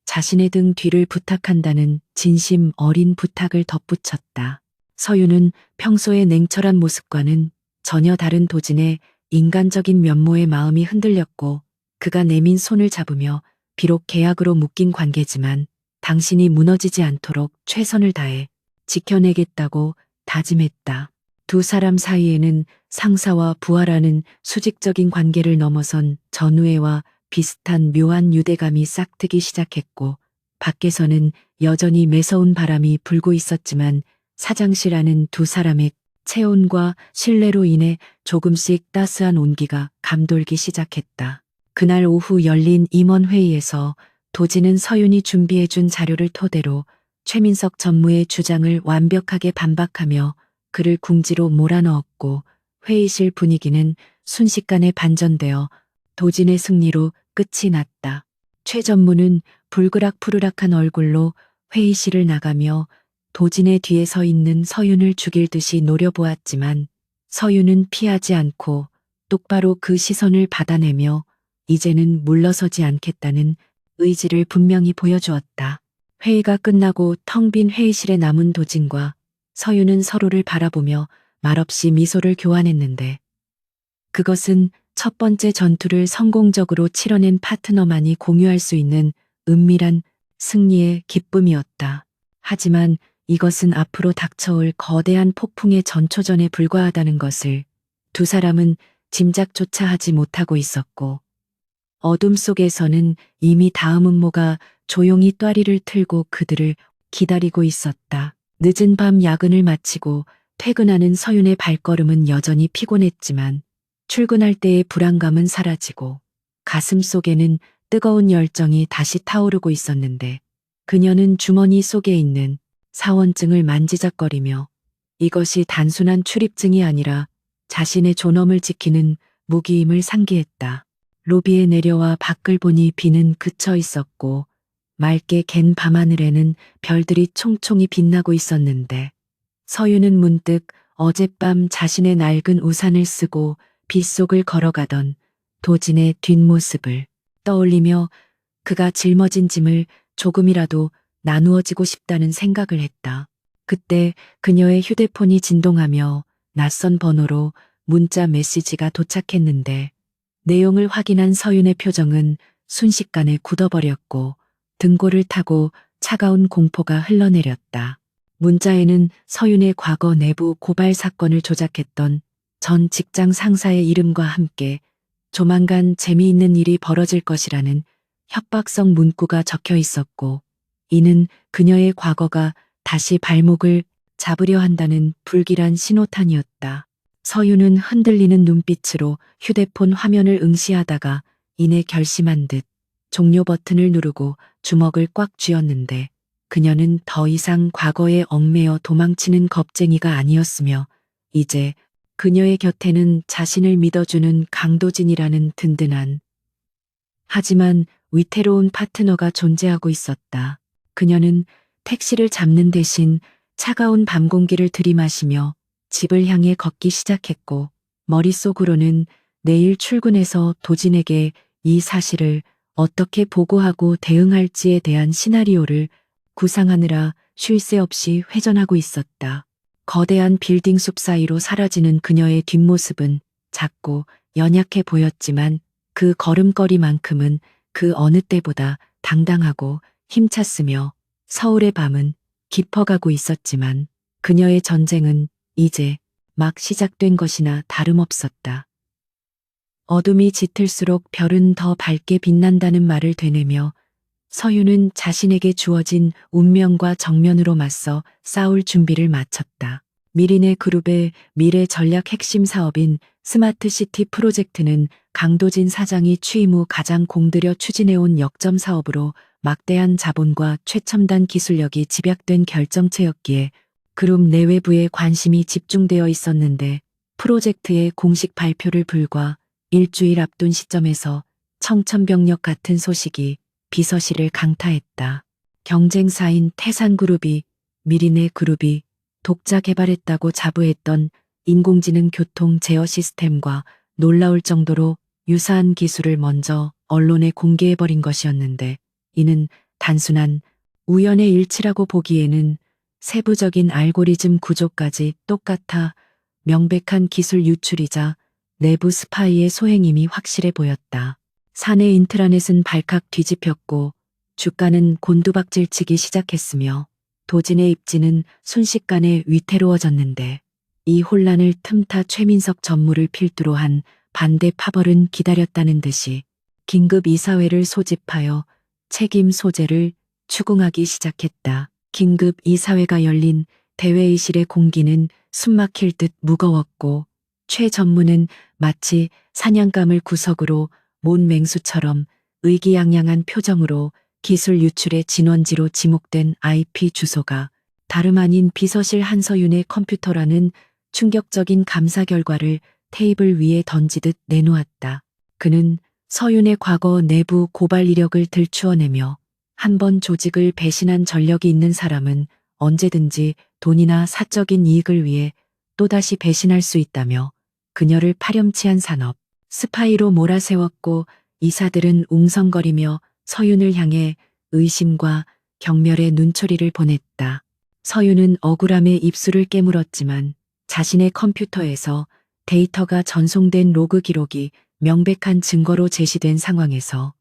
자신의 등 뒤를 부탁한다는 진심 어린 부탁을 덧붙였다. 서윤은 평소의 냉철한 모습과는 전혀 다른 도진의 인간적인 면모에 마음이 흔들렸고 그가 내민 손을 잡으며 비록 계약으로 묶인 관계지만 당신이 무너지지 않도록 최선을 다해 지켜내겠다고 다짐했다. 두 사람 사이에는 상사와 부하라는 수직적인 관계를 넘어선 전우애와 비슷한 묘한 유대감이 싹트기 시작했고 밖에서는 여전히 매서운 바람이 불고 있었지만 사장실 안은 두 사람의 체온과 신뢰로 인해 조금씩 따스한 온기가 감돌기 시작했다. 그날 오후 열린 임원회의에서 도진은 서윤이 준비해준 자료를 토대로 최민석 전무의 주장을 완벽하게 반박하며 그를 궁지로 몰아넣었고 회의실 분위기는 순식간에 반전되어 도진의 승리로 끝이 났다. 최 전무는 불그락푸르락한 얼굴로 회의실을 나가며 도진의 뒤에 서 있는 서윤을 죽일 듯이 노려보았지만 서윤은 피하지 않고 똑바로 그 시선을 받아내며 이제는 물러서지 않겠다는 의지를 분명히 보여주었다. 회의가 끝나고 텅 빈 회의실에 남은 도진과 서윤은 서로를 바라보며 말없이 미소를 교환했는데 그것은 첫 번째 전투를 성공적으로 치러낸 파트너만이 공유할 수 있는 은밀한 승리의 기쁨이었다. 하지만 이것은 앞으로 닥쳐올 거대한 폭풍의 전초전에 불과하다는 것을 두 사람은 짐작조차 하지 못하고 있었고 어둠 속에서는 이미 다음 음모가 조용히 또아리를 틀고 그들을 기다리고 있었다. 늦은 밤 야근을 마치고 퇴근하는 서윤의 발걸음은 여전히 피곤했지만 출근할 때의 불안감은 사라지고 가슴 속에는 뜨거운 열정이 다시 타오르고 있었는데 그녀는 주머니 속에 있는 사원증을 만지작거리며 이것이 단순한 출입증이 아니라 자신의 존엄을 지키는 무기임을 상기했다. 로비에 내려와 밖을 보니 비는 그쳐 있었고 맑게 갠 밤하늘에는 별들이 총총히 빛나고 있었는데 서유는 문득 어젯밤 자신의 낡은 우산을 쓰고 빗속을 걸어가던 도진의 뒷모습을 떠올리며 그가 짊어진 짐을 조금이라도 나누어지고 싶다는 생각을 했다. 그때 그녀의 휴대폰이 진동하며 낯선 번호로 문자 메시지가 도착했는데 내용을 확인한 서윤의 표정은 순식간에 굳어버렸고 등골을 타고 차가운 공포가 흘러내렸다. 문자에는 서윤의 과거 내부 고발 사건을 조작했던 전 직장 상사의 이름과 함께 조만간 재미있는 일이 벌어질 것이라는 협박성 문구가 적혀 있었고 이는 그녀의 과거가 다시 발목을 잡으려 한다는 불길한 신호탄이었다. 서윤은 흔들리는 눈빛으로 휴대폰 화면을 응시하다가 이내 결심한 듯 종료 버튼을 누르고 주먹을 꽉 쥐었는데 그녀는 더 이상 과거에 얽매여 도망치는 겁쟁이가 아니었으며 이제 그녀의 곁에는 자신을 믿어주는 강도진이라는 든든한 하지만 위태로운 파트너가 존재하고 있었다. 그녀는 택시를 잡는 대신 차가운 밤 공기를 들이마시며 집을 향해 걷기 시작했고 머릿속으로는 내일 출근해서 도진에게 이 사실을 어떻게 보고하고 대응할지에 대한 시나리오를 구상하느라 쉴 새 없이 회전하고 있었다. 거대한 빌딩 숲 사이로 사라지는 그녀의 뒷모습은 작고 연약해 보였지만 그 걸음걸이만큼은 그 어느 때보다 당당하고 힘찼으며 서울의 밤은 깊어가고 있었지만 그녀의 전쟁은 이제 막 시작된 것이나 다름없었다. 어둠이 짙을수록 별은 더 밝게 빛난다는 말을 되뇌며 서윤은 자신에게 주어진 운명과 정면으로 맞서 싸울 준비를 마쳤다. 미리네 그룹의 미래 전략 핵심 사업인 스마트시티 프로젝트는 강도진 사장이 취임 후 가장 공들여 추진해온 역점 사업으로 막대한 자본과 최첨단 기술력이 집약된 결정체였기에 그룹 내외부에 관심이 집중되어 있었는데 프로젝트의 공식 발표를 불과 일주일 앞둔 시점에서 청천벽력 같은 소식이 비서실을 강타했다. 경쟁사인 태산그룹이 미리네 그룹이 독자 개발했다고 자부했던 인공지능 교통 제어 시스템과 놀라울 정도로 유사한 기술을 먼저 언론에 공개해버린 것이었는데 이는 단순한 우연의 일치라고 보기에는 세부적인 알고리즘 구조까지 똑같아 명백한 기술 유출이자 내부 스파이의 소행임이 확실해 보였다. 사내 인트라넷은 발칵 뒤집혔고 주가는 곤두박질치기 시작했으며 도진의 입지는 순식간에 위태로워졌는데 이 혼란을 틈타 최민석 전무를 필두로 한 반대 파벌은 기다렸다는 듯이 긴급 이사회를 소집하여 책임 소재를 추궁하기 시작했다. 긴급 이사회가 열린 대회의실의 공기는 숨막힐 듯 무거웠고 최 전무는 마치 사냥감을 구석으로 몬 맹수처럼 의기양양한 표정으로 기술 유출의 진원지로 지목된 IP 주소가 다름 아닌 비서실 한서윤의 컴퓨터라는 충격적인 감사 결과를 테이블 위에 던지듯 내놓았다. 그는 서윤의 과거 내부 고발 이력을 들추어내며 한 번 조직을 배신한 전력이 있는 사람은 언제든지 돈이나 사적인 이익을 위해 또다시 배신할 수 있다며 그녀를 파렴치한 산업, 스파이로 몰아세웠고 이사들은 웅성거리며 서윤을 향해 의심과 경멸의 눈초리를 보냈다. 서윤은 억울함에 입술을 깨물었지만 자신의 컴퓨터에서 데이터가 전송된 로그 기록이 명백한 증거로 제시된 상황에서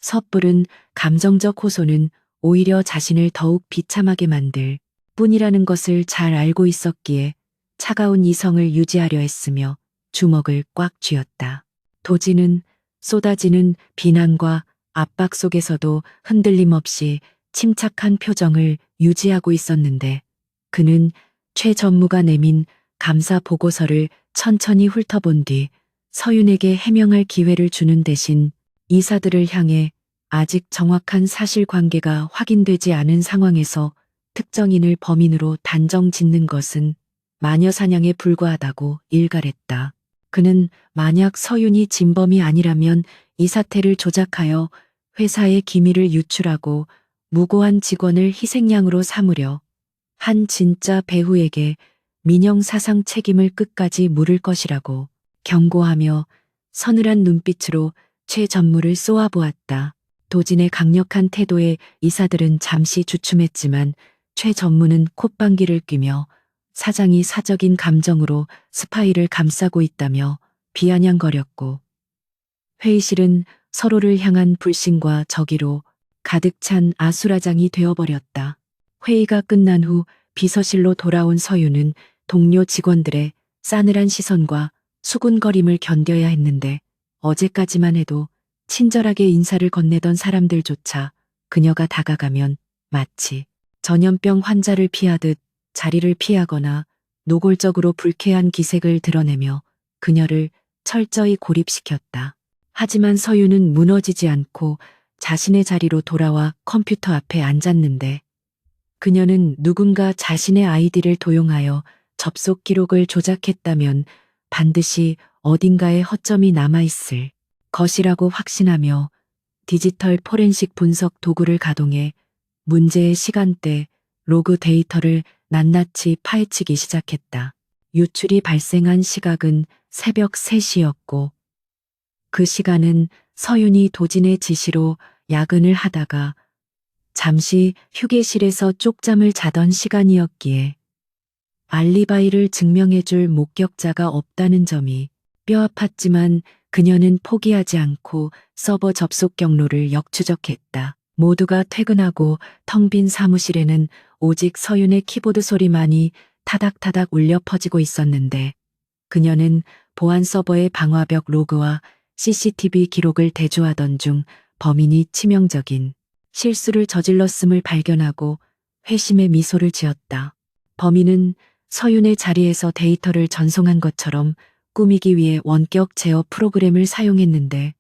섣부른 감정적 호소는 오히려 자신을 더욱 비참하게 만들 뿐이라는 것을 잘 알고 있었기에 차가운 이성을 유지하려 했으며 주먹을 꽉 쥐었다. 도진은 쏟아지는 비난과 압박 속에서도 흔들림 없이 침착한 표정을 유지하고 있었는데 그는 최 전무가 내민 감사 보고서를 천천히 훑어본 뒤 서윤에게 해명할 기회를 주는 대신 이사들을 향해 아직 정확한 사실관계가 확인되지 않은 상황에서 특정인을 범인으로 단정 짓는 것은 마녀사냥에 불과하다고 일갈했다. 그는 만약 서윤이 진범이 아니라면 이 사태를 조작하여 회사의 기밀을 유출하고 무고한 직원을 희생양으로 삼으려 한 진짜 배후에게 민영사상 책임을 끝까지 물을 것이라고 경고하며 서늘한 눈빛으로 최 전무를 쏘아보았다. 도진의 강력한 태도에 이사들은 잠시 주춤했지만 최 전무는 콧방귀를 뀌며 사장이 사적인 감정으로 스파이를 감싸고 있다며 비아냥거렸고 회의실은 서로를 향한 불신과 적의로 가득 찬 아수라장이 되어버렸다. 회의가 끝난 후 비서실로 돌아온 서윤은 동료 직원들의 싸늘한 시선과 수군거림을 견뎌야 했는데 어제까지만 해도 친절하게 인사를 건네던 사람들조차 그녀가 다가가면 마치 전염병 환자를 피하듯 자리를 피하거나 노골적으로 불쾌한 기색을 드러내며 그녀를 철저히 고립시켰다. 하지만 서윤은 무너지지 않고 자신의 자리로 돌아와 컴퓨터 앞에 앉았는데 그녀는 누군가 자신의 아이디를 도용하여 접속 기록을 조작했다면 반드시 어딘가에 허점이 남아있을 것이라고 확신하며 디지털 포렌식 분석 도구를 가동해 문제의 시간대, 로그 데이터를 낱낱이 파헤치기 시작했다. 유출이 발생한 시각은 새벽 3시였고 그 시간은 서윤이 도진의 지시로 야근을 하다가 잠시 휴게실에서 쪽잠을 자던 시간이었기에 알리바이를 증명해줄 목격자가 없다는 점이 뼈아팠지만 그녀는 포기하지 않고 서버 접속 경로를 역추적했다. 모두가 퇴근하고 텅 빈 사무실에는 오직 서윤의 키보드 소리만이 타닥타닥 울려 퍼지고 있었는데 그녀는 보안 서버의 방화벽 로그와 CCTV 기록을 대조하던 중 범인이 치명적인 실수를 저질렀음을 발견하고 회심의 미소를 지었다. 범인은 서윤의 자리에서 데이터를 전송한 것처럼 꾸미기 위해 원격 제어 프로그램을 사용했는데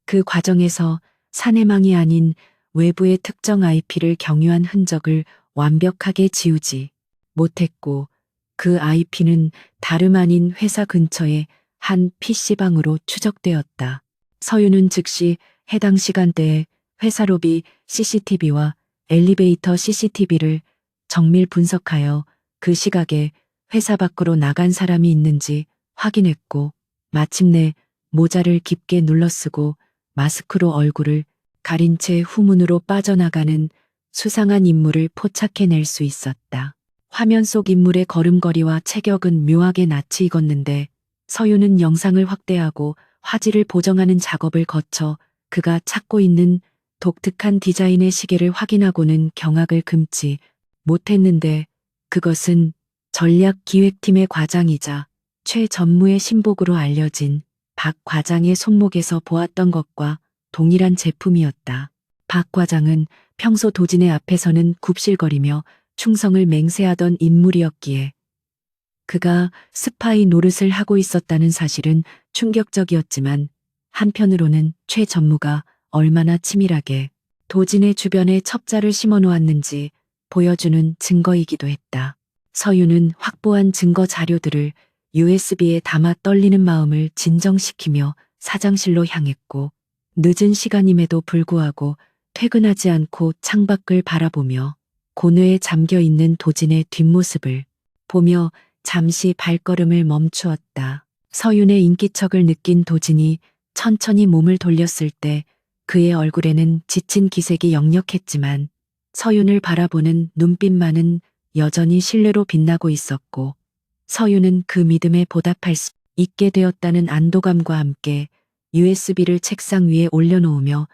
그 과정에서 사내망이 아닌 외부의 특정 IP를 경유한 흔적을 완벽하게 지우지 못했고 그 IP는 다름 아닌 회사 근처의 한 PC방으로 추적되었다. 서윤은 즉시 해당 시간대에 회사 로비 CCTV와 엘리베이터 CCTV를 정밀 분석하여 그 시각에 회사 밖으로 나간 사람이 있는지 확인했고 마침내 모자를 깊게 눌러쓰고 마스크로 얼굴을 가린 채 후문으로 빠져나가는 수상한 인물을 포착해낼 수 있었다. 화면 속 인물의 걸음걸이와 체격은 묘하게 낯이 익었는데 서윤은 영상을 확대하고 화질을 보정하는 작업을 거쳐 그가 찾고 있는 독특한 디자인의 시계를 확인하고는 경악을 금치 못했는데 그것은 전략기획팀의 과장이자 최 전무의 신복으로 알려진 박 과장의 손목에서 보았던 것과 동일한 제품이었다. 박 과장은 평소 도진의 앞에서는 굽실거리며 충성을 맹세하던 인물이었기에 그가 스파이 노릇을 하고 있었다는 사실은 충격적이었지만 한편으로는 최 전무가 얼마나 치밀하게 도진의 주변에 첩자를 심어 놓았는지 보여주는 증거이기도 했다. 서윤은 확보한 증거 자료들을 USB에 담아 떨리는 마음을 진정시키며 사장실로 향했고 늦은 시간임에도 불구하고 퇴근하지 않고 창밖을 바라보며 고뇌에 잠겨 있는 도진의 뒷모습을 보며 잠시 발걸음을 멈추었다. 서윤의 인기척을 느낀 도진이 천천히 몸을 돌렸을 때 그의 얼굴에는 지친 기색이 역력했지만 서윤을 바라보는 눈빛만은 여전히 신뢰로 빛나고 있었고 서윤은 그 믿음에 보답할 수 있게 되었다는 안도감과 함께 USB를 책상 위에 올려놓으며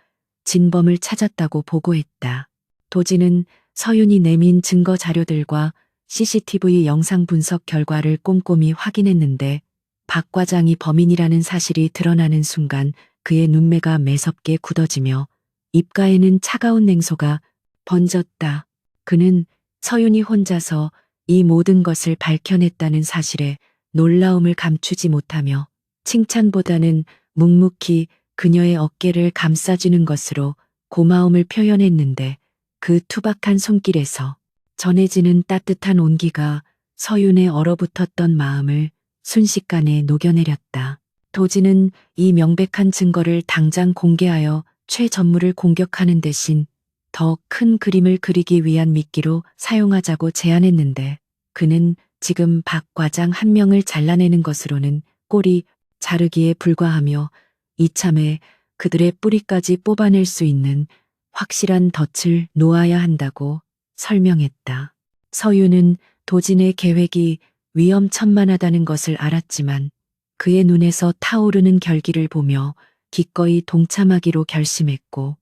진범을 찾았다고 보고했다. 도진은 서윤이 내민 증거 자료들과 CCTV 영상 분석 결과를 꼼꼼히 확인했는데 박 과장이 범인이라는 사실이 드러나는 순간 그의 눈매가 매섭게 굳어지며 입가에는 차가운 냉소가 번졌다. 그는 서윤이 혼자서 이 모든 것을 밝혀냈다는 사실에 놀라움을 감추지 못하며 칭찬보다는 묵묵히 그녀의 어깨를 감싸주는 것으로 고마움을 표현했는데 그 투박한 손길에서 전해지는 따뜻한 온기가 서윤의 얼어붙었던 마음을 순식간에 녹여내렸다. 도진은 이 명백한 증거를 당장 공개하여 최 전무를 공격하는 대신 더 큰 그림을 그리기 위한 미끼로 사용하자고 제안했는데 그는 지금 박 과장 한 명을 잘라내는 것으로는 꼬리 자르기에 불과하며 이참에 그들의 뿌리까지 뽑아낼 수 있는 확실한 덫을 놓아야 한다고 설명했다. 서유는 도진의 계획이 위험천만하다는 것을 알았지만 그의 눈에서 타오르는 결기를 보며 기꺼이 동참하기로 결심했고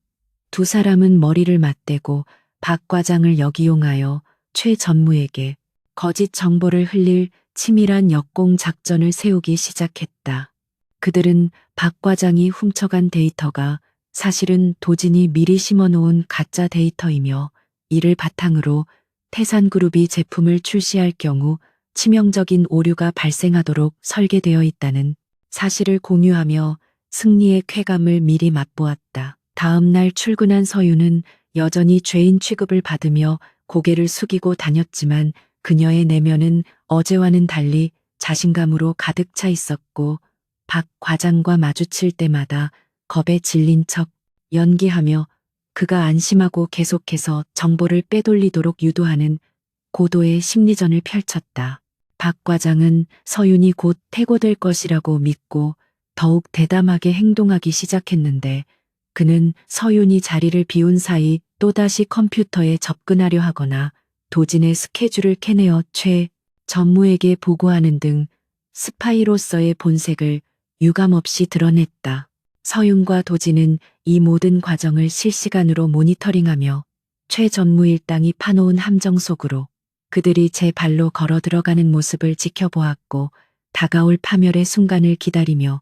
두 사람은 머리를 맞대고 박 과장을 역이용하여 최 전무에게 거짓 정보를 흘릴 치밀한 역공 작전을 세우기 시작했다. 그들은 박 과장이 훔쳐간 데이터가 사실은 도진이 미리 심어놓은 가짜 데이터이며 이를 바탕으로 태산그룹이 제품을 출시할 경우 치명적인 오류가 발생하도록 설계되어 있다는 사실을 공유하며 승리의 쾌감을 미리 맛보았다. 다음 날 출근한 서유는 여전히 죄인 취급을 받으며 고개를 숙이고 다녔지만 그녀의 내면은 어제와는 달리 자신감으로 가득 차 있었고 박 과장과 마주칠 때마다 겁에 질린 척 연기하며 그가 안심하고 계속해서 정보를 빼돌리도록 유도하는 고도의 심리전을 펼쳤다. 박 과장은 서윤이 곧 퇴고될 것이라고 믿고 더욱 대담하게 행동하기 시작했는데 그는 서윤이 자리를 비운 사이 또다시 컴퓨터에 접근하려 하거나 도진의 스케줄을 캐내어 최 전무에게 보고하는 등 스파이로서의 본색을 유감없이 드러냈다. 서윤과 도진은 이 모든 과정을 실시간으로 모니터링하며 최 전무 일당이 파놓은 함정 속으로 그들이 제 발로 걸어 들어가는 모습을 지켜보았고 다가올 파멸의 순간을 기다리며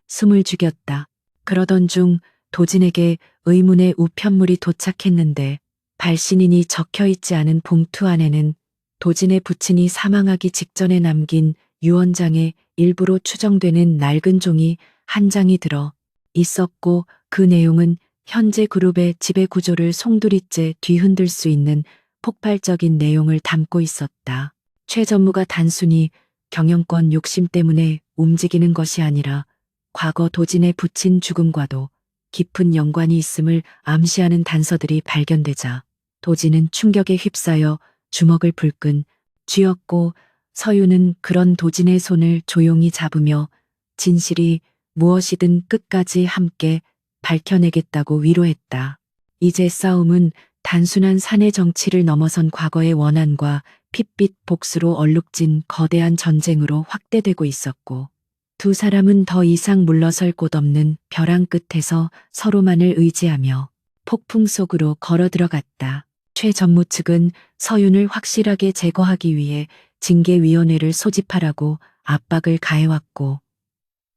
숨을 죽였다. 그러던 중 도진에게 의문의 우편물이 도착했는데 발신인이 적혀있지 않은 봉투 안에는 도진의 부친이 사망하기 직전에 남긴 유언장의 일부로 추정되는 낡은 종이 한 장이 들어 있었고 그 내용은 현재 그룹의 지배 구조를 송두리째 뒤흔들 수 있는 폭발적인 내용을 담고 있었다. 최 전무가 단순히 경영권 욕심 때문에 움직이는 것이 아니라 과거 도진의 부친 죽음과도 깊은 연관이 있음을 암시하는 단서들이 발견되자 도진은 충격에 휩싸여 주먹을 불끈 쥐었고 서유는 그런 도진의 손을 조용히 잡으며 진실이 무엇이든 끝까지 함께 밝혀내겠다고 위로했다. 이제 싸움은 단순한 사내 정치를 넘어선 과거의 원한과 핏빛 복수로 얼룩진 거대한 전쟁으로 확대되고 있었고 두 사람은 더 이상 물러설 곳 없는 벼랑 끝에서 서로만을 의지하며 폭풍 속으로 걸어 들어갔다. 최 전무 측은 서윤을 확실하게 제거하기 위해 징계위원회를 소집하라고 압박을 가해왔고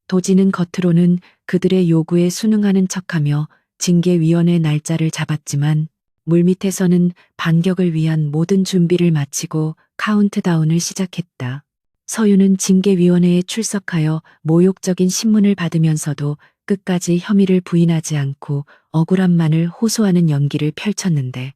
도진은 겉으로는 그들의 요구에 순응하는 척하며 징계위원회 날짜를 잡았지만 물밑에서는 반격을 위한 모든 준비를 마치고 카운트다운을 시작했다. 서윤은 징계위원회에 출석하여 모욕적인 신문을 받으면서도 끝까지 혐의를 부인하지 않고 억울함만을 호소하는 연기를 펼쳤는데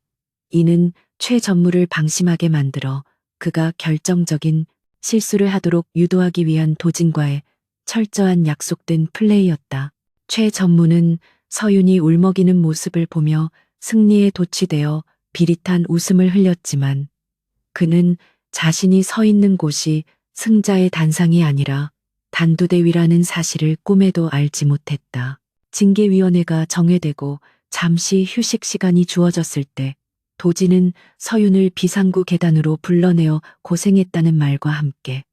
이는 최 전무를 방심하게 만들어 그가 결정적인 실수를 하도록 유도하기 위한 도진과의 철저한 약속된 플레이였다. 최 전무는 서윤이 울먹이는 모습을 보며 승리에 도취되어 비릿한 웃음을 흘렸지만 그는 자신이 서 있는 곳이 승자의 단상이 아니라 단두대위라는 사실을 꿈에도 알지 못했다. 징계위원회가 정회되고 잠시 휴식 시간이 주어졌을 때 도진은 서윤을 비상구 계단으로 불러내어 고생했다는 말과 함께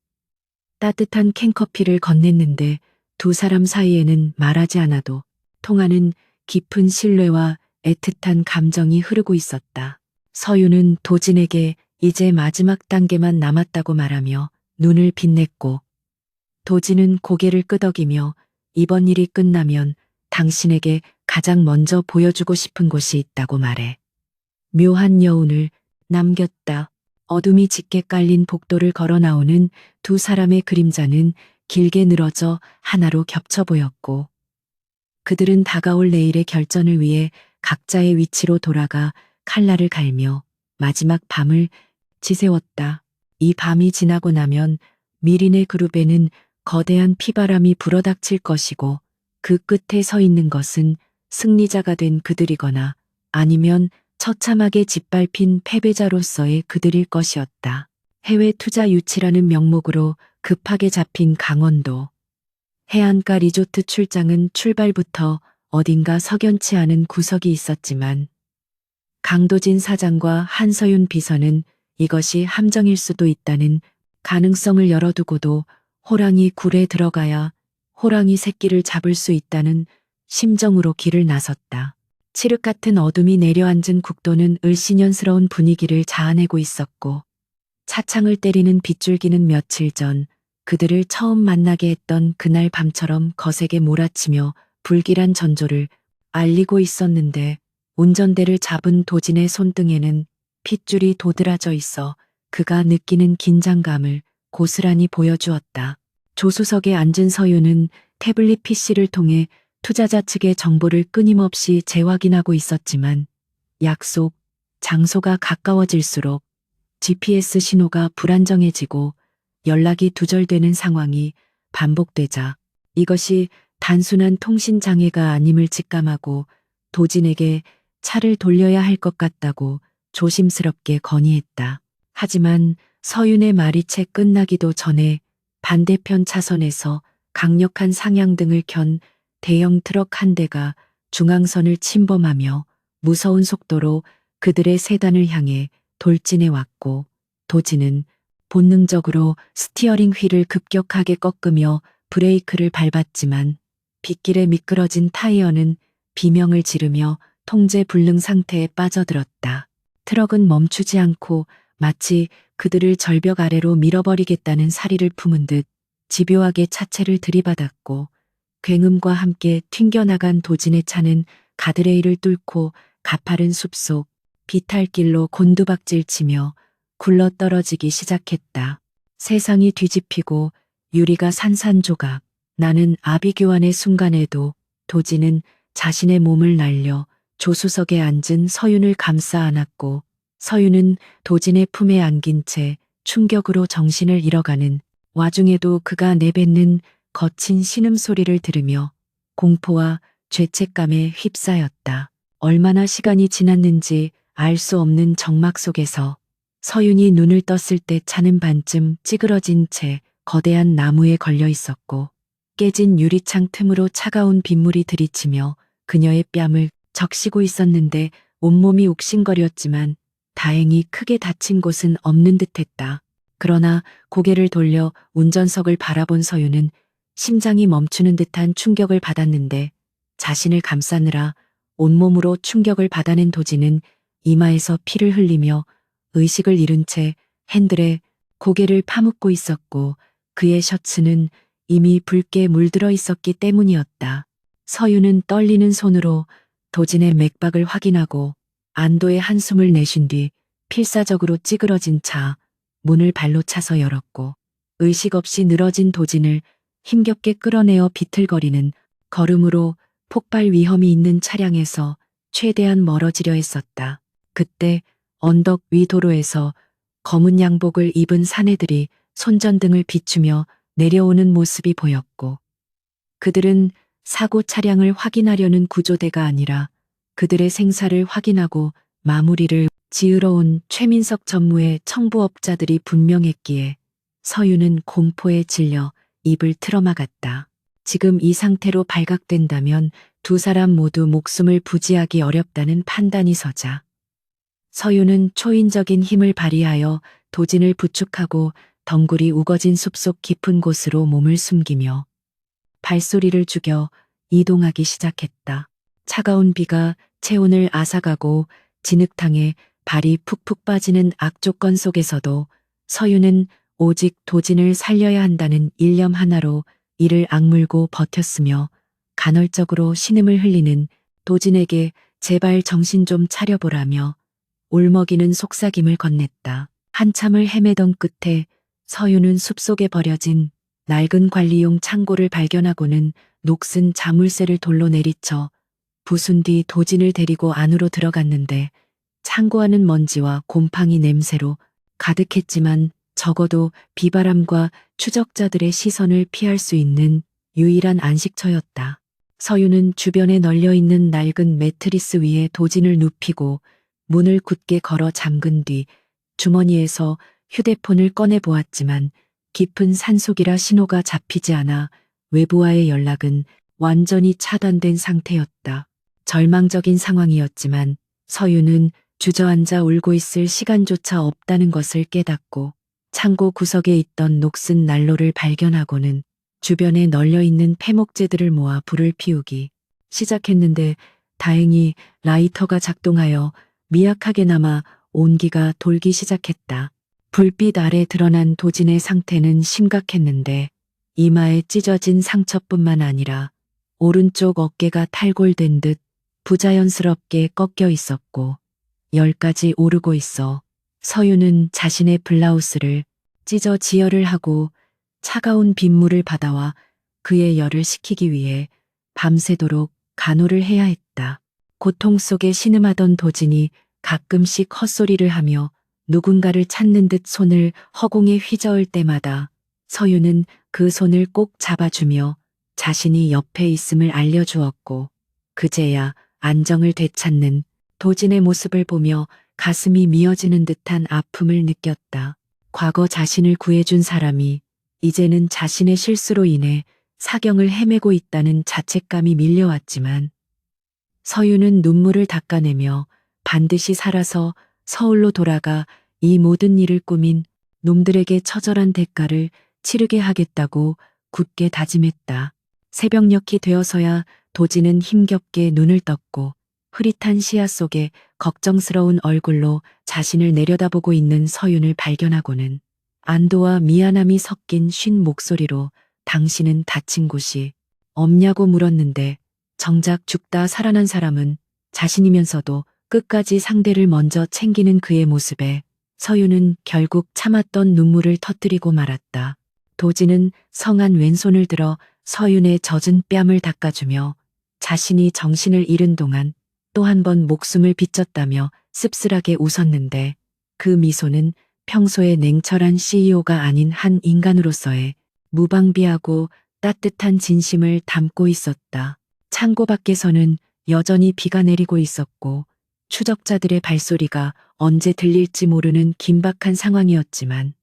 따뜻한 캔커피를 건넸는데 두 사람 사이에는 말하지 않아도 통하는 깊은 신뢰와 애틋한 감정이 흐르고 있었다. 서윤은 도진에게 이제 마지막 단계만 남았다고 말하며 눈을 빛냈고 도진은 고개를 끄덕이며 이번 일이 끝나면 당신에게 가장 먼저 보여주고 싶은 곳이 있다고 말해. 묘한 여운을 남겼다. 어둠이 짙게 깔린 복도를 걸어 나오는 두 사람의 그림자는 길게 늘어져 하나로 겹쳐 보였고 그들은 다가올 내일의 결전을 위해 각자의 위치로 돌아가 칼날을 갈며 마지막 밤을 지새웠다. 이 밤이 지나고 나면 미린의 그룹에는 거대한 피바람이 불어닥칠 것이고 그 끝에 서 있는 것은 승리자가 된 그들이거나 아니면 처참하게 짓밟힌 패배자로서의 그들일 것이었다. 해외 투자 유치라는 명목으로 급하게 잡힌 강원도 해안가 리조트 출장은 출발부터 어딘가 석연치 않은 구석이 있었지만 강도진 사장과 한서윤 비서는 이것이 함정일 수도 있다는 가능성을 열어두고도 호랑이 굴에 들어가야 호랑이 새끼를 잡을 수 있다는 심정으로 길을 나섰다. 칠흑 같은 어둠이 내려앉은 국도는 을씨년스러운 분위기를 자아내고 있었고 차창을 때리는 빗줄기는 며칠 전 그들을 처음 만나게 했던 그날 밤처럼 거세게 몰아치며 불길한 전조를 알리고 있었는데 운전대를 잡은 도진의 손등에는 핏줄이 도드라져 있어 그가 느끼는 긴장감을 고스란히 보여주었다. 조수석에 앉은 서윤은 태블릿 PC를 통해 투자자 측의 정보를 끊임없이 재확인하고 있었지만 약속, 장소가 가까워질수록 GPS 신호가 불안정해지고 연락이 두절되는 상황이 반복되자 이것이 단순한 통신 장애가 아님을 직감하고 도진에게 차를 돌려야 할 것 같다고 조심스럽게 건의했다. 하지만 서윤의 말이 채 끝나기도 전에 반대편 차선에서 강력한 상향등을 켠 대형 트럭 한 대가 중앙선을 침범하며 무서운 속도로 그들의 세단을 향해 돌진해 왔고 도진은 본능적으로 스티어링 휠을 급격하게 꺾으며 브레이크를 밟았지만 빗길에 미끄러진 타이어는 비명을 지르며 통제 불능 상태에 빠져들었다. 트럭은 멈추지 않고 마치 그들을 절벽 아래로 밀어버리겠다는 사리를 품은 듯 집요하게 차체를 들이받았고 굉음과 함께 튕겨나간 도진의 차는 가드레일을 뚫고 가파른 숲속 비탈길로 곤두박질치며 굴러떨어지기 시작했다. 세상이 뒤집히고 유리가 산산조각 나는 아비규환의 순간에도 도진은 자신의 몸을 날려 조수석에 앉은 서윤을 감싸 안았고 서윤은 도진의 품에 안긴 채 충격으로 정신을 잃어가는 와중에도 그가 내뱉는 거친 신음소리를 들으며 공포와 죄책감에 휩싸였다. 얼마나 시간이 지났는지 알 수 없는 정막 속에서 서윤이 눈을 떴을 때 차는 반쯤 찌그러진 채 거대한 나무에 걸려 있었고 깨진 유리창 틈으로 차가운 빗물이 들이치며 그녀의 뺨을 적시고 있었는데 온몸이 욱신거렸지만 다행히 크게 다친 곳은 없는 듯했다. 그러나 고개를 돌려 운전석을 바라본 서윤은 심장이 멈추는 듯한 충격을 받았는데 자신을 감싸느라 온몸으로 충격을 받아낸 도진은 이마에서 피를 흘리며 의식을 잃은 채 핸들에 고개를 파묻고 있었고 그의 셔츠는 이미 붉게 물들어 있었기 때문이었다. 서윤은 떨리는 손으로 도진의 맥박을 확인하고 안도의 한숨을 내쉰 뒤 필사적으로 찌그러진 차 문을 발로 차서 열었고 의식 없이 늘어진 도진을 힘겹게 끌어내어 비틀거리는 걸음으로 폭발 위험이 있는 차량에서 최대한 멀어지려 했었다. 그때 언덕 위 도로에서 검은 양복을 입은 사내들이 손전등을 비추며 내려오는 모습이 보였고 그들은 사고 차량을 확인하려는 구조대가 아니라 그들의 생사를 확인하고 마무리를 지으러 온 최민석 전무의 청부업자들이 분명했기에 서윤은 공포에 질려 입을 틀어막았다. 지금 이 상태로 발각된다면 두 사람 모두 목숨을 부지하기 어렵다는 판단이 서자 서윤은 초인적인 힘을 발휘하여 도진을 부축하고 덩굴이 우거진 숲속 깊은 곳으로 몸을 숨기며 발소리를 죽여 이동하기 시작했다. 차가운 비가 체온을 앗아가고 진흙탕에 발이 푹푹 빠지는 악조건 속에서도 서윤은 오직 도진을 살려야 한다는 일념 하나로 이를 악물고 버텼으며 간헐적으로 신음을 흘리는 도진에게 제발 정신 좀 차려보라며 울먹이는 속삭임을 건넸다. 한참을 헤매던 끝에 서윤은 숲속에 버려진 낡은 관리용 창고를 발견하고는 녹슨 자물쇠를 돌로 내리쳐 부순 뒤 도진을 데리고 안으로 들어갔는데 창고 안은 먼지와 곰팡이 냄새로 가득했지만 적어도 비바람과 추적자들의 시선을 피할 수 있는 유일한 안식처였다. 서유는 주변에 널려있는 낡은 매트리스 위에 도진을 눕히고 문을 굳게 걸어 잠근 뒤 주머니에서 휴대폰을 꺼내 보았지만 깊은 산속이라 신호가 잡히지 않아 외부와의 연락은 완전히 차단된 상태였다. 절망적인 상황이었지만 서유는 주저앉아 울고 있을 시간조차 없다는 것을 깨닫고 창고 구석에 있던 녹슨 난로를 발견하고는 주변에 널려있는 폐목재들을 모아 불을 피우기 시작했는데 다행히 라이터가 작동하여 미약하게나마 온기가 돌기 시작했다. 불빛 아래 드러난 도진의 상태는 심각했는데 이마에 찢어진 상처뿐만 아니라 오른쪽 어깨가 탈골된 듯 부자연스럽게 꺾여 있었고 열까지 오르고 있어 서유는 자신의 블라우스를 찢어 지혈을 하고 차가운 빗물을 받아와 그의 열을 식히기 위해 밤새도록 간호를 해야 했다. 고통 속에 신음하던 도진이 가끔씩 헛소리를 하며 누군가를 찾는 듯 손을 허공에 휘저을 때마다 서유는 그 손을 꼭 잡아주며 자신이 옆에 있음을 알려주었고 그제야 안정을 되찾는 도진의 모습을 보며 가슴이 미어지는 듯한 아픔을 느꼈다. 과거 자신을 구해준 사람이 이제는 자신의 실수로 인해 사경을 헤매고 있다는 자책감이 밀려왔지만 서유는 눈물을 닦아내며 반드시 살아서 서울로 돌아가 이 모든 일을 꾸민 놈들에게 처절한 대가를 치르게 하겠다고 굳게 다짐했다. 새벽녘이 되어서야 도진은 힘겹게 눈을 떴고 흐릿한 시야 속에 걱정스러운 얼굴로 자신을 내려다보고 있는 서윤을 발견하고는 안도와 미안함이 섞인 쉰 목소리로 당신은 다친 곳이 없냐고 물었는데 정작 죽다 살아난 사람은 자신이면서도 끝까지 상대를 먼저 챙기는 그의 모습에 서유는 결국 참았던 눈물을 터뜨리고 말았다. 도진은 성한 왼손을 들어 서윤의 젖은 뺨을 닦아주며 자신이 정신을 잃은 동안 또 한 번 목숨을 비쳤다며 씁쓸하게 웃었는데 그 미소는 평소의 냉철한 CEO가 아닌 한 인간으로서의 무방비하고 따뜻한 진심을 담고 있었다. 창고 밖에서는 여전히 비가 내리고 있었고 추적자들의 발소리가 언제 들릴지 모르는 긴박한 상황이었지만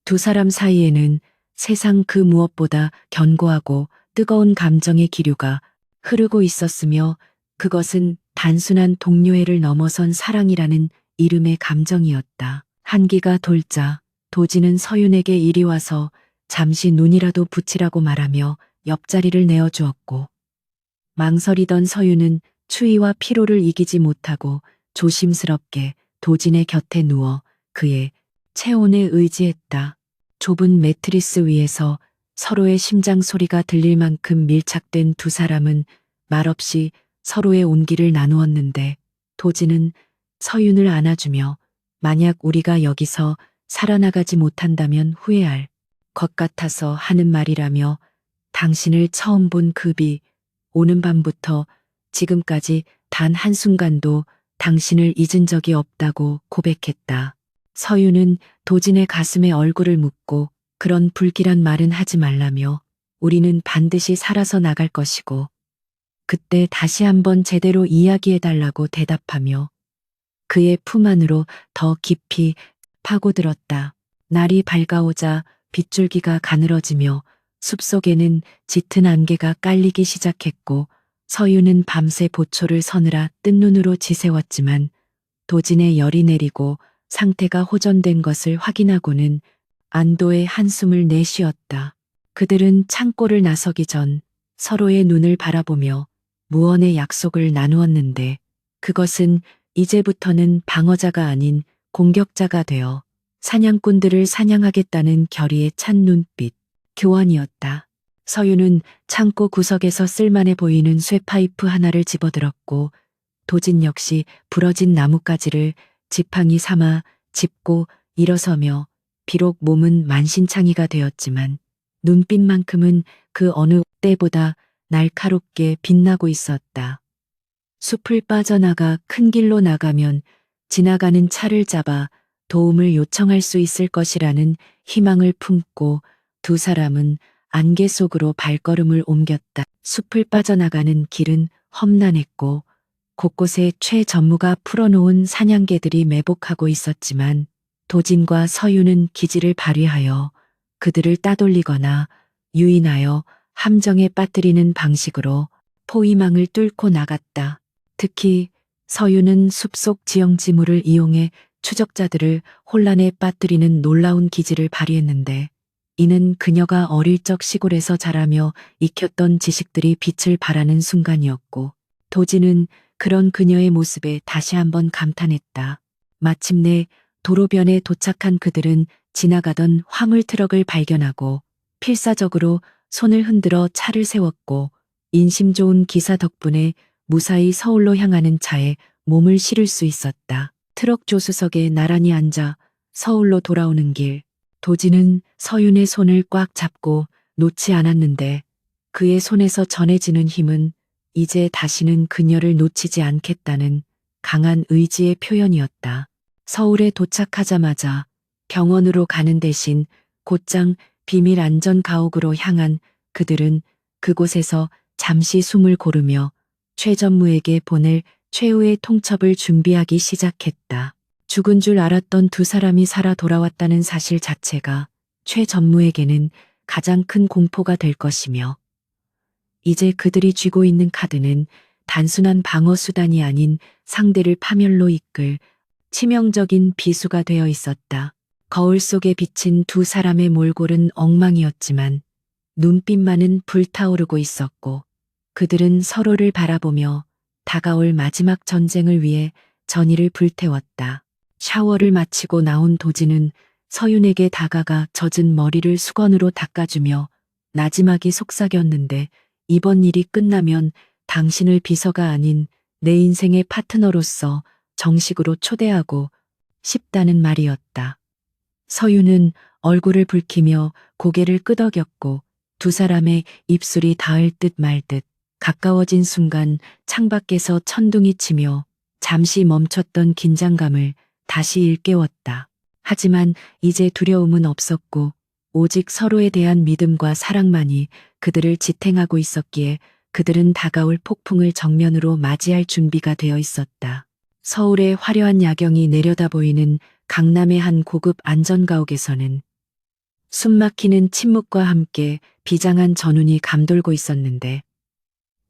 두 사람 사이에는 세상 그 무엇보다 견고하고 뜨거운 감정의 기류가 흐르고 있었으며 그것은 단순한 동료애를 넘어선 사랑이라는 이름의 감정이었다. 한기가 돌자 도진은 서윤에게 이리 와서 잠시 눈이라도 붙이라고 말하며 옆자리를 내어주었고 망설이던 서윤은 추위와 피로를 이기지 못하고 조심스럽게 도진의 곁에 누워 그의 체온에 의지했다. 좁은 매트리스 위에서 서로의 심장 소리가 들릴 만큼 밀착된 두 사람은 말없이 서로의 온기를 나누었는데 도진은 서윤을 안아주며 만약 우리가 여기서 살아나가지 못한다면 후회할 것 같아서 하는 말이라며 당신을 처음 본 그 비 오는 밤부터 지금까지 단 한순간도 당신을 잊은 적이 없다고 고백했다. 서윤은 도진의 가슴에 얼굴을 묻고 그런 불길한 말은 하지 말라며 우리는 반드시 살아서 나갈 것이고 그때 다시 한번 제대로 이야기해달라고 대답하며 그의 품 안으로 더 깊이 파고들었다. 날이 밝아오자 빗줄기가 가늘어지며 숲속에는 짙은 안개가 깔리기 시작했고 서유는 밤새 보초를 서느라 뜬 눈으로 지새웠지만 도진의 열이 내리고 상태가 호전된 것을 확인하고는 안도의 한숨을 내쉬었다. 그들은 창고를 나서기 전 서로의 눈을 바라보며 무언의 약속을 나누었는데 그것은 이제부터는 방어자가 아닌 공격자가 되어 사냥꾼들을 사냥하겠다는 결의의 찬 눈빛 교환이었다. 서유는 창고 구석에서 쓸만해 보이는 쇠파이프 하나를 집어들었고 도진 역시 부러진 나뭇가지를 지팡이 삼아 짚고 일어서며 비록 몸은 만신창이가 되었지만 눈빛만큼은 그 어느 때보다 날카롭게 빛나고 있었다. 숲을 빠져나가 큰 길로 나가면 지나가는 차를 잡아 도움을 요청할 수 있을 것이라는 희망을 품고 두 사람은 안개 속으로 발걸음을 옮겼다. 숲을 빠져나가는 길은 험난했고 곳곳에 최 전무가 풀어놓은 사냥개들이 매복하고 있었지만 도진과 서유는 기지를 발휘하여 그들을 따돌리거나 유인하여 함정에 빠뜨리는 방식으로 포위망을 뚫고 나갔다. 특히 서유는 숲속 지형지물을 이용해 추적자들을 혼란에 빠뜨리는 놀라운 기지를 발휘했는데 이는 그녀가 어릴 적 시골에서 자라며 익혔던 지식들이 빛을 발하는 순간이었고 도진은 그런 그녀의 모습에 다시 한번 감탄했다. 마침내 도로변에 도착한 그들은 지나가던 화물 트럭을 발견하고 필사적으로 손을 흔들어 차를 세웠고 인심 좋은 기사 덕분에 무사히 서울로 향하는 차에 몸을 실을 수 있었다. 트럭 조수석에 나란히 앉아 서울로 돌아오는 길, 도진은 서윤의 손을 꽉 잡고 놓지 않았는데 그의 손에서 전해지는 힘은 이제 다시는 그녀를 놓치지 않겠다는 강한 의지의 표현이었다. 서울에 도착하자마자 병원으로 가는 대신 곧장 비밀 안전 가옥으로 향한 그들은 그곳에서 잠시 숨을 고르며 최 전무에게 보낼 최후의 통첩을 준비하기 시작했다. 죽은 줄 알았던 두 사람이 살아 돌아왔다는 사실 자체가 최 전무에게는 가장 큰 공포가 될 것이며 이제 그들이 쥐고 있는 카드는 단순한 방어 수단이 아닌 상대를 파멸로 이끌 치명적인 비수가 되어 있었다. 거울 속에 비친 두 사람의 몰골은 엉망이었지만 눈빛만은 불타오르고 있었고 그들은 서로를 바라보며 다가올 마지막 전쟁을 위해 전의를 불태웠다. 샤워를 마치고 나온 도진은 서윤에게 다가가 젖은 머리를 수건으로 닦아주며 나지막이 속삭였는데 이번 일이 끝나면 당신을 비서가 아닌 내 인생의 파트너로서 정식으로 초대하고 싶다는 말이었다. 서윤은 얼굴을 붉히며 고개를 끄덕였고 두 사람의 입술이 닿을 듯 말 듯 가까워진 순간 창밖에서 천둥이 치며 잠시 멈췄던 긴장감을 다시 일깨웠다. 하지만 이제 두려움은 없었고 오직 서로에 대한 믿음과 사랑만이 그들을 지탱하고 있었기에 그들은 다가올 폭풍을 정면으로 맞이할 준비가 되어 있었다. 서울의 화려한 야경이 내려다 보이는 강남의 한 고급 안전가옥에서는 숨막히는 침묵과 함께 비장한 전운이 감돌고 있었는데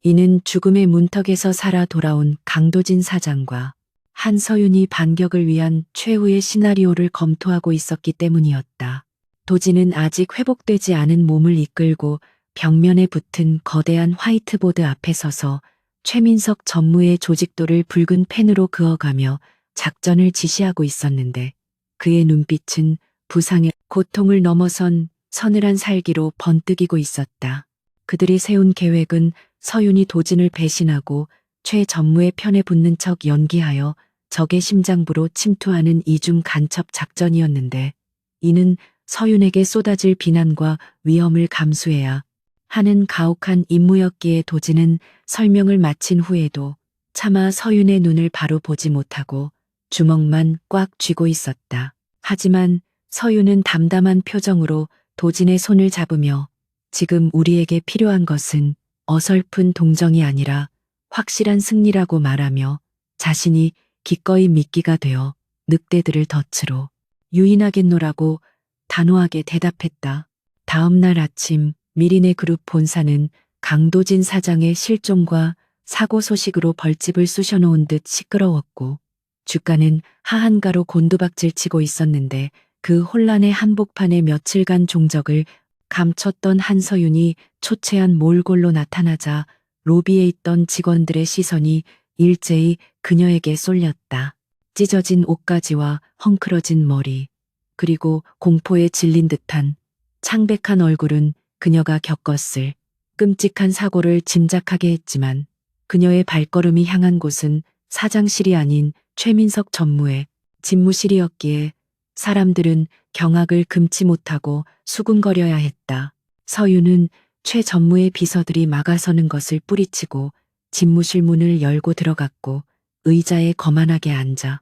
이는 죽음의 문턱에서 살아 돌아온 강도진 사장과 한서윤이 반격을 위한 최후의 시나리오를 검토하고 있었기 때문이었다. 도진은 아직 회복되지 않은 몸을 이끌고 벽면에 붙은 거대한 화이트보드 앞에 서서 최민석 전무의 조직도를 붉은 펜으로 그어가며 작전을 지시하고 있었는데 그의 눈빛은 부상의 고통을 넘어선 서늘한 살기로 번뜩이고 있었다. 그들이 세운 계획은 서윤이 도진을 배신하고 최 전무의 편에 붙는 척 연기하여 적의 심장부로 침투하는 이중 간첩 작전이었는데 이는 서윤에게 쏟아질 비난과 위험을 감수해야 하는 가혹한 임무였기에 도진은 설명을 마친 후에도 차마 서윤의 눈을 바로 보지 못하고 주먹만 꽉 쥐고 있었다. 하지만 서윤은 담담한 표정으로 도진의 손을 잡으며 지금 우리에게 필요한 것은 어설픈 동정이 아니라 확실한 승리라고 말하며 자신이 기꺼이 미끼가 되어 늑대들을 덫으로 유인하겠노라고 단호하게 대답했다. 다음 날 아침 미린의 그룹 본사는 강도진 사장의 실종과 사고 소식으로 벌집을 쑤셔놓은 듯 시끄러웠고 주가는 하한가로 곤두박질치고 있었는데 그 혼란의 한복판에 며칠간 종적을 감췄던 한서윤이 초췌한 몰골로 나타나자 로비에 있던 직원들의 시선이 일제히 그녀에게 쏠렸다. 찢어진 옷가지와 헝클어진 머리, 그리고 공포에 질린 듯한 창백한 얼굴은 그녀가 겪었을 끔찍한 사고를 짐작하게 했지만 그녀의 발걸음이 향한 곳은 사장실이 아닌 최민석 전무의 집무실이었기에 사람들은 경악을 금치 못하고 수군거려야 했다. 서윤은 최 전무의 비서들이 막아서는 것을 뿌리치고 집무실 문을 열고 들어갔고 의자에 거만하게 앉아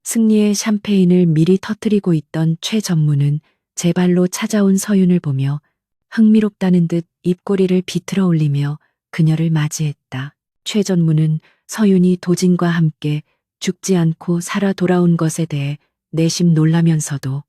승리의 샴페인을 미리 터뜨리고 있던 최 전무는 제 발로 찾아온 서윤을 보며 흥미롭다는 듯 입꼬리를 비틀어 올리며 그녀를 맞이했다. 최 전무는 서윤이 도진과 함께 죽지 않고 살아 돌아온 것에 대해 내심 놀라면서도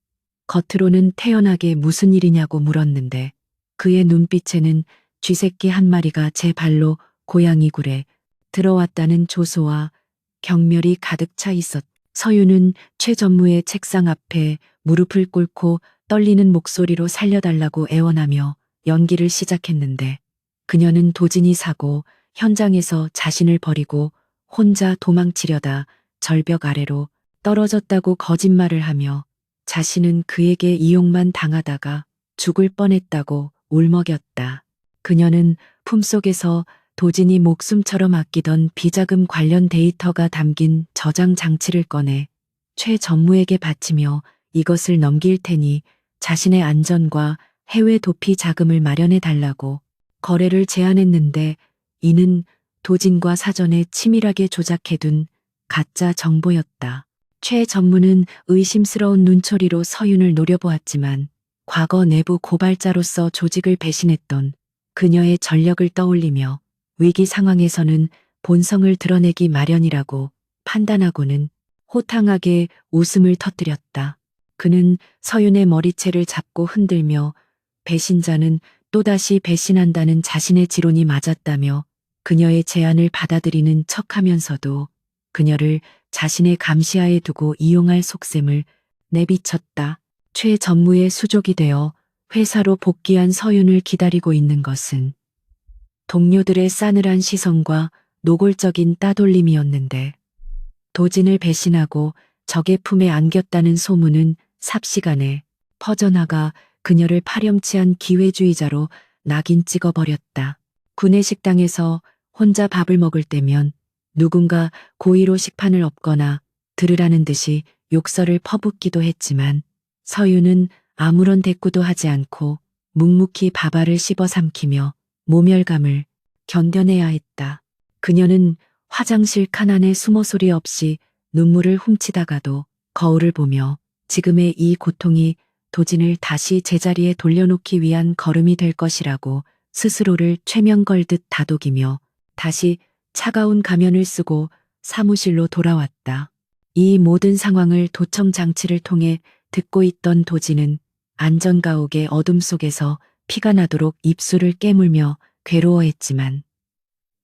겉으로는 태연하게 무슨 일이냐고 물었는데 그의 눈빛에는 쥐새끼 한 마리가 제 발로 고양이 굴에 들어왔다는 조소와 경멸이 가득 차 있었다. 서윤은 최 전무의 책상 앞에 무릎을 꿇고 떨리는 목소리로 살려달라고 애원하며 연기를 시작했는데 그녀는 도진이 사고 현장에서 자신을 버리고 혼자 도망치려다 절벽 아래로 떨어졌다고 거짓말을 하며 자신은 그에게 이용만 당하다가 죽을 뻔했다고 울먹였다. 그녀는 품속에서 도진이 목숨처럼 아끼던 비자금 관련 데이터가 담긴 저장 장치를 꺼내 최 전무에게 바치며 이것을 넘길 테니 자신의 안전과 해외 도피 자금을 마련해 달라고 거래를 제안했는데 이는 도진과 사전에 치밀하게 조작해둔 가짜 정보였다. 최 전무는 의심스러운 눈초리로 서윤을 노려보았지만 과거 내부 고발자로서 조직을 배신했던 그녀의 전력을 떠올리며 위기 상황에서는 본성을 드러내기 마련이라고 판단하고는 호탕하게 웃음을 터뜨렸다. 그는 서윤의 머리채를 잡고 흔들며 배신자는 또다시 배신한다는 자신의 지론이 맞았다며 그녀의 제안을 받아들이는 척하면서도 그녀를 자신의 감시하에 두고 이용할 속셈을 내비쳤다. 최 전무의 수족이 되어 회사로 복귀한 서윤을 기다리고 있는 것은 동료들의 싸늘한 시선과 노골적인 따돌림이었는데 도진을 배신하고 적의 품에 안겼다는 소문은 삽시간에 퍼져나가 그녀를 파렴치한 기회주의자로 낙인 찍어버렸다. 구내식당에서 혼자 밥을 먹을 때면 누군가 고의로 식판을 엎거나 들으라는 듯이 욕설을 퍼붓기도 했지만 서윤은 아무런 대꾸도 하지 않고 묵묵히 밥알을 씹어 삼키며 모멸감을 견뎌내야 했다. 그녀는 화장실 칸안에 숨어 소리 없이 눈물을 훔치다가도 거울을 보며 지금의 이 고통이 도진을 다시 제자리에 돌려놓기 위한 걸음이 될 것이라고 스스로를 최면 걸듯 다독이며 다시 차가운 가면을 쓰고 사무실로 돌아왔다. 이 모든 상황을 도청 장치를 통해 듣고 있던 도진은 안전가옥의 어둠 속에서 피가 나도록 입술을 깨물며 괴로워했지만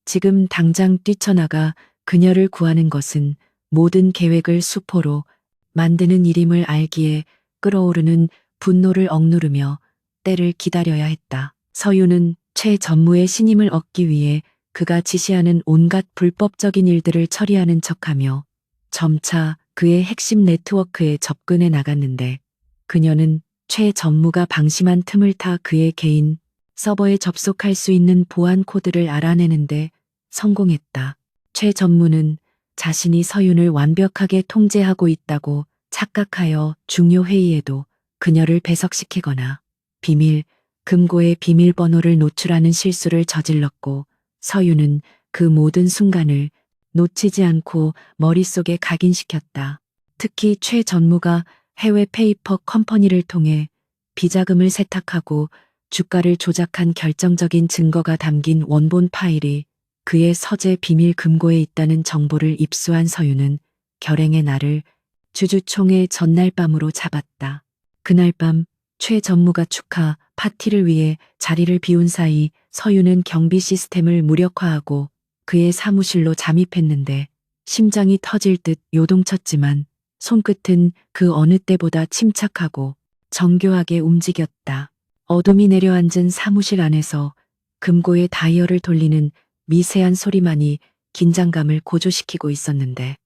지금 당장 뛰쳐나가 그녀를 구하는 것은 모든 계획을 수포로 만드는 일임을 알기에 끓어오르는 분노를 억누르며 때를 기다려야 했다. 서윤은 최 전무의 신임을 얻기 위해 그가 지시하는 온갖 불법적인 일들을 처리하는 척하며 점차 그의 핵심 네트워크에 접근해 나갔는데 그녀는 최 전무가 방심한 틈을 타 그의 개인 서버에 접속할 수 있는 보안 코드를 알아내는데 성공했다. 최 전무는 자신이 서윤을 완벽하게 통제하고 있다고 착각하여 중요 회의에도 그녀를 배석시키거나 비밀 금고의 비밀번호를 노출하는 실수를 저질렀고 서윤은 그 모든 순간을 놓치지 않고 머릿속에 각인시켰다. 특히 최 전무가 해외 페이퍼 컴퍼니를 통해 비자금을 세탁하고 주가를 조작한 결정적인 증거가 담긴 원본 파일이 그의 서재 비밀 금고에 있다는 정보를 입수한 서윤은 결행의 날을 주주총회 전날 밤으로 잡았다. 그날 밤 최 전무가 축하 파티를 위해 자리를 비운 사이 서윤은 경비 시스템을 무력화하고 그의 사무실로 잠입했는데 심장이 터질 듯 요동쳤지만 손끝은 그 어느 때보다 침착하고 정교하게 움직였다. 어둠이 내려앉은 사무실 안에서 금고의 다이얼을 돌리는 미세한 소리만이 긴장감을 고조시키고 있었는데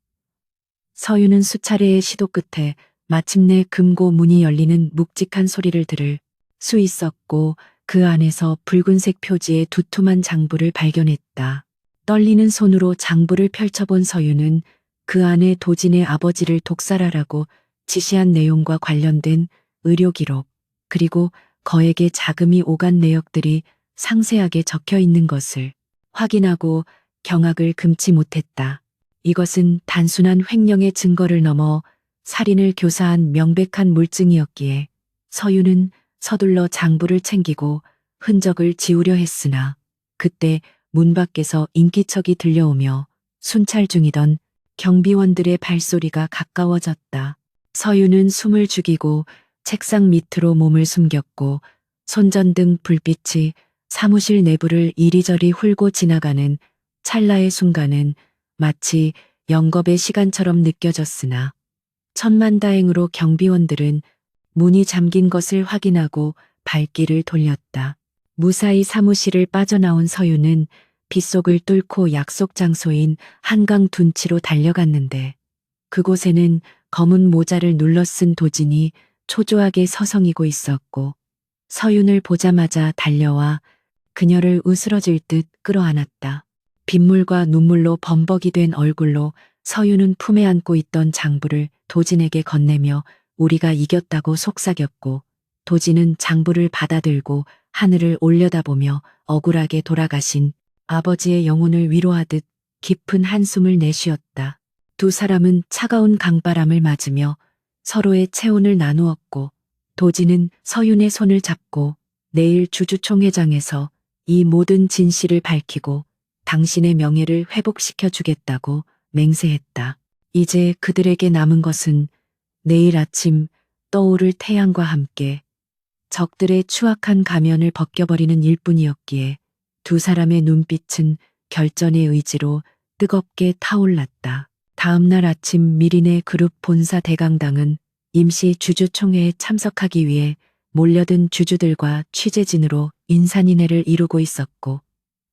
서윤은 수차례의 시도 끝에 마침내 금고 문이 열리는 묵직한 소리를 들을 수 있었고 그 안에서 붉은색 표지의 두툼한 장부를 발견했다. 떨리는 손으로 장부를 펼쳐본 서윤은 그 안에 도진의 아버지를 독살하라고 지시한 내용과 관련된 의료 기록 그리고 거액의 자금이 오간 내역들이 상세하게 적혀 있는 것을 확인하고 경악을 금치 못했다. 이것은 단순한 횡령의 증거를 넘어 살인을 교사한 명백한 물증이었기에 서윤은 서둘러 장부를 챙기고 흔적을 지우려 했으나 그때 문 밖에서 인기척이 들려오며 순찰 중이던 경비원들의 발소리가 가까워졌다. 서윤은 숨을 죽이고 책상 밑으로 몸을 숨겼고 손전등 불빛이 사무실 내부를 이리저리 훑고 지나가는 찰나의 순간은 마치 영겁의 시간처럼 느껴졌으나 천만다행으로 경비원들은 문이 잠긴 것을 확인하고 발길을 돌렸다. 무사히 사무실을 빠져나온 서윤은 빗속을 뚫고 약속 장소인 한강 둔치로 달려갔는데 그곳에는 검은 모자를 눌러 쓴 도진이 초조하게 서성이고 있었고 서윤을 보자마자 달려와 그녀를 으스러질 듯 끌어안았다. 빗물과 눈물로 범벅이 된 얼굴로 서윤은 품에 안고 있던 장부를 도진에게 건네며 우리가 이겼다고 속삭였고 도진은 장부를 받아들고 하늘을 올려다보며 억울하게 돌아가신 아버지의 영혼을 위로하듯 깊은 한숨을 내쉬었다. 두 사람은 차가운 강바람을 맞으며 서로의 체온을 나누었고 도진은 서윤의 손을 잡고 내일 주주총회장에서 이 모든 진실을 밝히고 당신의 명예를 회복시켜 주겠다고 맹세했다. 이제 그들에게 남은 것은 내일 아침 떠오를 태양과 함께 적들의 추악한 가면을 벗겨버리는 일뿐이었기에 두 사람의 눈빛은 결전의 의지로 뜨겁게 타올랐다. 다음 날 아침 미린의 그룹 본사 대강당은 임시 주주총회에 참석하기 위해 몰려든 주주들과 취재진으로 인산인해를 이루고 있었고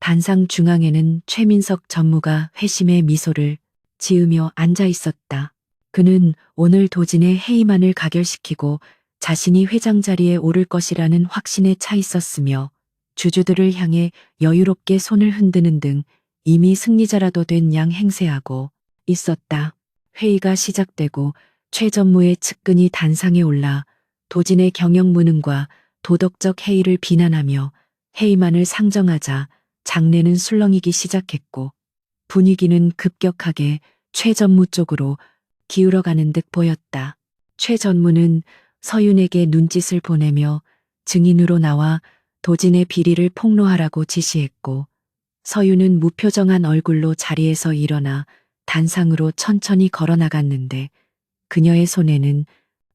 단상 중앙에는 최민석 전무가 회심의 미소를 지으며 앉아 있었다. 그는 오늘 도진의 해임안을 가결시키고 자신이 회장 자리에 오를 것이라는 확신에 차 있었으며 주주들을 향해 여유롭게 손을 흔드는 등 이미 승리자라도 된 양 행세하고 있었다. 회의가 시작되고 최 전무의 측근이 단상에 올라 도진의 경영 무능과 도덕적 해이를 비난하며 해임안을 상정하자 장내는 술렁이기 시작했고 분위기는 급격하게 최 전무 쪽으로 기울어가는 듯 보였다. 최 전무는 서윤에게 눈짓을 보내며 증인으로 나와 도진의 비리를 폭로하라고 지시했고 서윤은 무표정한 얼굴로 자리에서 일어나 단상으로 천천히 걸어나갔는데 그녀의 손에는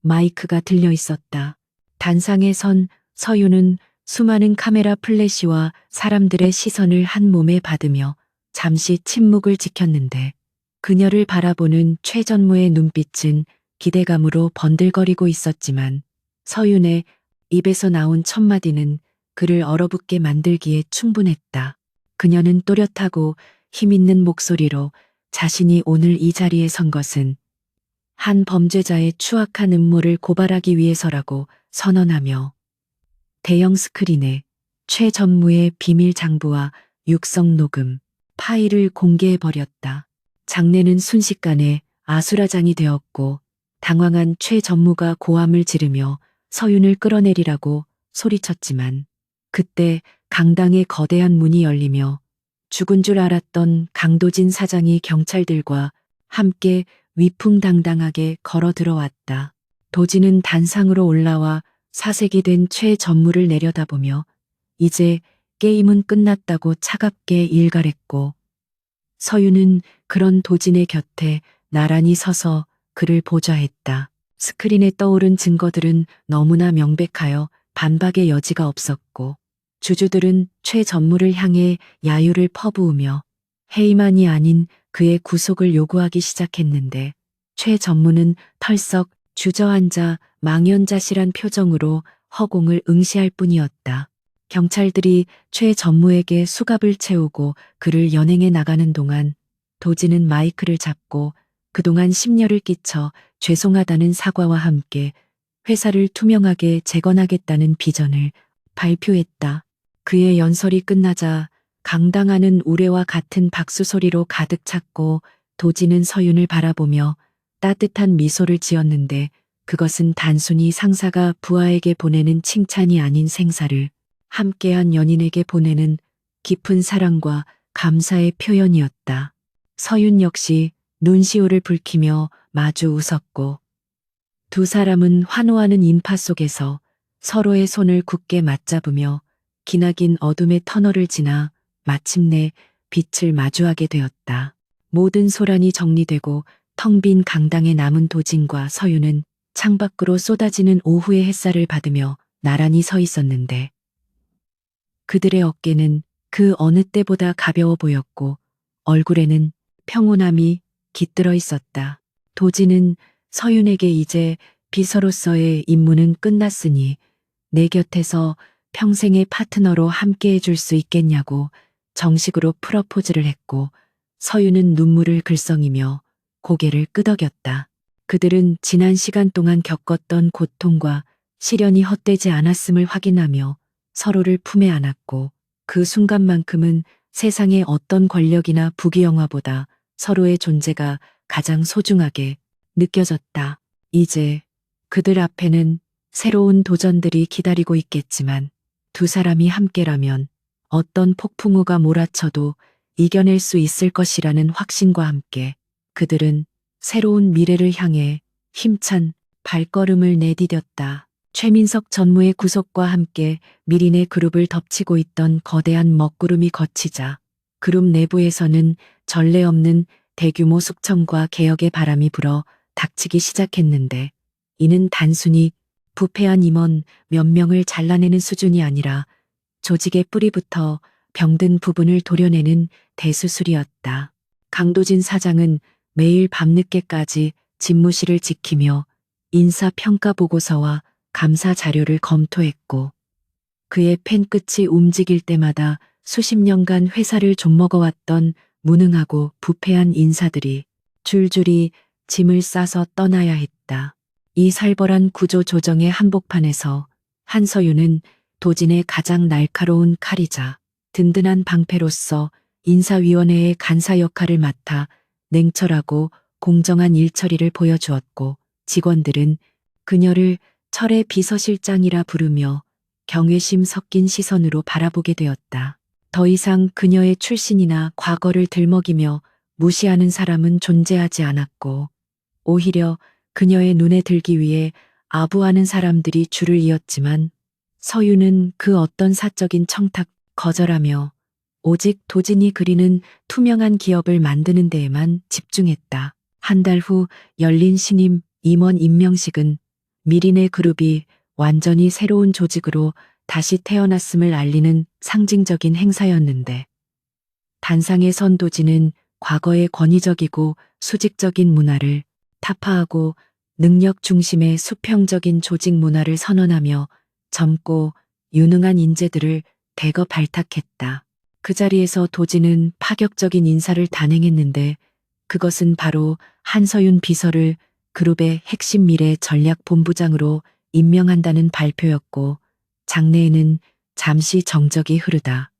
마이크가 들려 있었다. 단상에 선 서윤은 수많은 카메라 플래시와 사람들의 시선을 한 몸에 받으며 잠시 침묵을 지켰는데 그녀를 바라보는 최 전무의 눈빛은 기대감으로 번들거리고 있었지만 서윤의 입에서 나온 첫마디는 그를 얼어붙게 만들기에 충분했다. 그녀는 또렷하고 힘있는 목소리로 자신이 오늘 이 자리에 선 것은 한 범죄자의 추악한 음모를 고발하기 위해서라고 선언하며 대형 스크린에 최 전무의 비밀 장부와 육성 녹음 파일을 공개해버렸다. 장내는 순식간에 아수라장이 되었고 당황한 최 전무가 고함을 지르며 서윤을 끌어내리라고 소리쳤지만 그때 강당의 거대한 문이 열리며 죽은 줄 알았던 강도진 사장이 경찰들과 함께 위풍당당하게 걸어 들어왔다. 도진은 단상으로 올라와 사색이 된 최 전무를 내려다보며 이제 게임은 끝났다고 차갑게 일갈했고 서윤은 그런 도진의 곁에 나란히 서서 그를 보좌했다. 스크린에 떠오른 증거들은 너무나 명백하여 반박의 여지가 없었고 주주들은 최 전무를 향해 야유를 퍼부으며 해임안이 아닌 그의 구속을 요구하기 시작했는데 최 전무는 털썩 주저앉아 망연자실한 표정으로 허공을 응시할 뿐이었다. 경찰들이 최 전무에게 수갑을 채우고 그를 연행해 나가는 동안 도진은 마이크를 잡고 그동안 심려를 끼쳐 죄송하다는 사과와 함께 회사를 투명하게 재건하겠다는 비전을 발표했다. 그의 연설이 끝나자 강당 안은 우레와 같은 박수 소리로 가득 찼고 도진은 서윤을 바라보며 따뜻한 미소를 지었는데 그것은 단순히 상사가 부하에게 보내는 칭찬이 아닌 생사를 함께한 연인에게 보내는 깊은 사랑과 감사의 표현이었다. 서윤 역시 눈시울을 붉히며 마주 웃었고 두 사람은 환호하는 인파 속에서 서로의 손을 굳게 맞잡으며 기나긴 어둠의 터널을 지나 마침내 빛을 마주하게 되었다. 모든 소란이 정리되고 텅 빈 강당에 남은 도진과 서유는 창밖으로 쏟아지는 오후의 햇살을 받으며 나란히 서 있었는데 그들의 어깨는 그 어느 때보다 가벼워 보였고 얼굴에는 평온함이 깃들어 있었다. 도진은 서윤에게 이제 비서로서의 임무는 끝났으니 내 곁에서 평생의 파트너로 함께 해줄 수 있겠냐고 정식으로 프러포즈를 했고 서윤은 눈물을 글썽이며 고개를 끄덕였다. 그들은 지난 시간 동안 겪었던 고통과 시련이 헛되지 않았음을 확인하며 서로를 품에 안았고 그 순간만큼은 세상의 어떤 권력이나 부귀영화보다 서로의 존재가 가장 소중하게 느껴졌다. 이제 그들 앞에는 새로운 도전들이 기다리고 있겠지만 두 사람이 함께라면 어떤 폭풍우가 몰아쳐도 이겨낼 수 있을 것이라는 확신과 함께 그들은 새로운 미래를 향해 힘찬 발걸음을 내디뎠다. 최민석 전무의 구속과 함께 미린의 그룹을 덮치고 있던 거대한 먹구름이 걷히자 그룹 내부에서는 전례 없는 대규모 숙청과 개혁의 바람이 불어 닥치기 시작했는데 이는 단순히 부패한 임원 몇 명을 잘라내는 수준이 아니라 조직의 뿌리부터 병든 부분을 도려내는 대수술이었다. 강도진 사장은 매일 밤늦게까지 집무실을 지키며 인사평가 보고서와 감사 자료를 검토했고 그의 펜끝이 움직일 때마다 수십 년간 회사를 좀먹어왔던 무능하고 부패한 인사들이 줄줄이 짐을 싸서 떠나야 했다. 이 살벌한 구조 조정의 한복판에서 한서윤은 도진의 가장 날카로운 칼이자 든든한 방패로서 인사위원회의 간사 역할을 맡아 냉철하고 공정한 일처리를 보여주었고 직원들은 그녀를 철의 비서실장이라 부르며 경외심 섞인 시선으로 바라보게 되었다. 더 이상 그녀의 출신이나 과거를 들먹이며 무시하는 사람은 존재하지 않았고 오히려 그녀의 눈에 들기 위해 아부하는 사람들이 줄을 이었지만 서유는 그 어떤 사적인 청탁 거절하며 오직 도진이 그리는 투명한 기업을 만드는 데에만 집중했다. 한 달 후 열린 신임 임원 임명식은 미린의 그룹이 완전히 새로운 조직으로 다시 태어났음을 알리는 상징적인 행사였는데 단상의 선도진은 과거의 권위적이고 수직적인 문화를 타파하고 능력 중심의 수평적인 조직 문화를 선언하며 젊고 유능한 인재들을 대거 발탁했다. 그 자리에서 도진은 파격적인 인사를 단행했는데 그것은 바로 한서윤 비서를 그룹의 핵심 미래 전략 본부장으로 임명한다는 발표였고 장내에는 잠시 정적이 흐르다.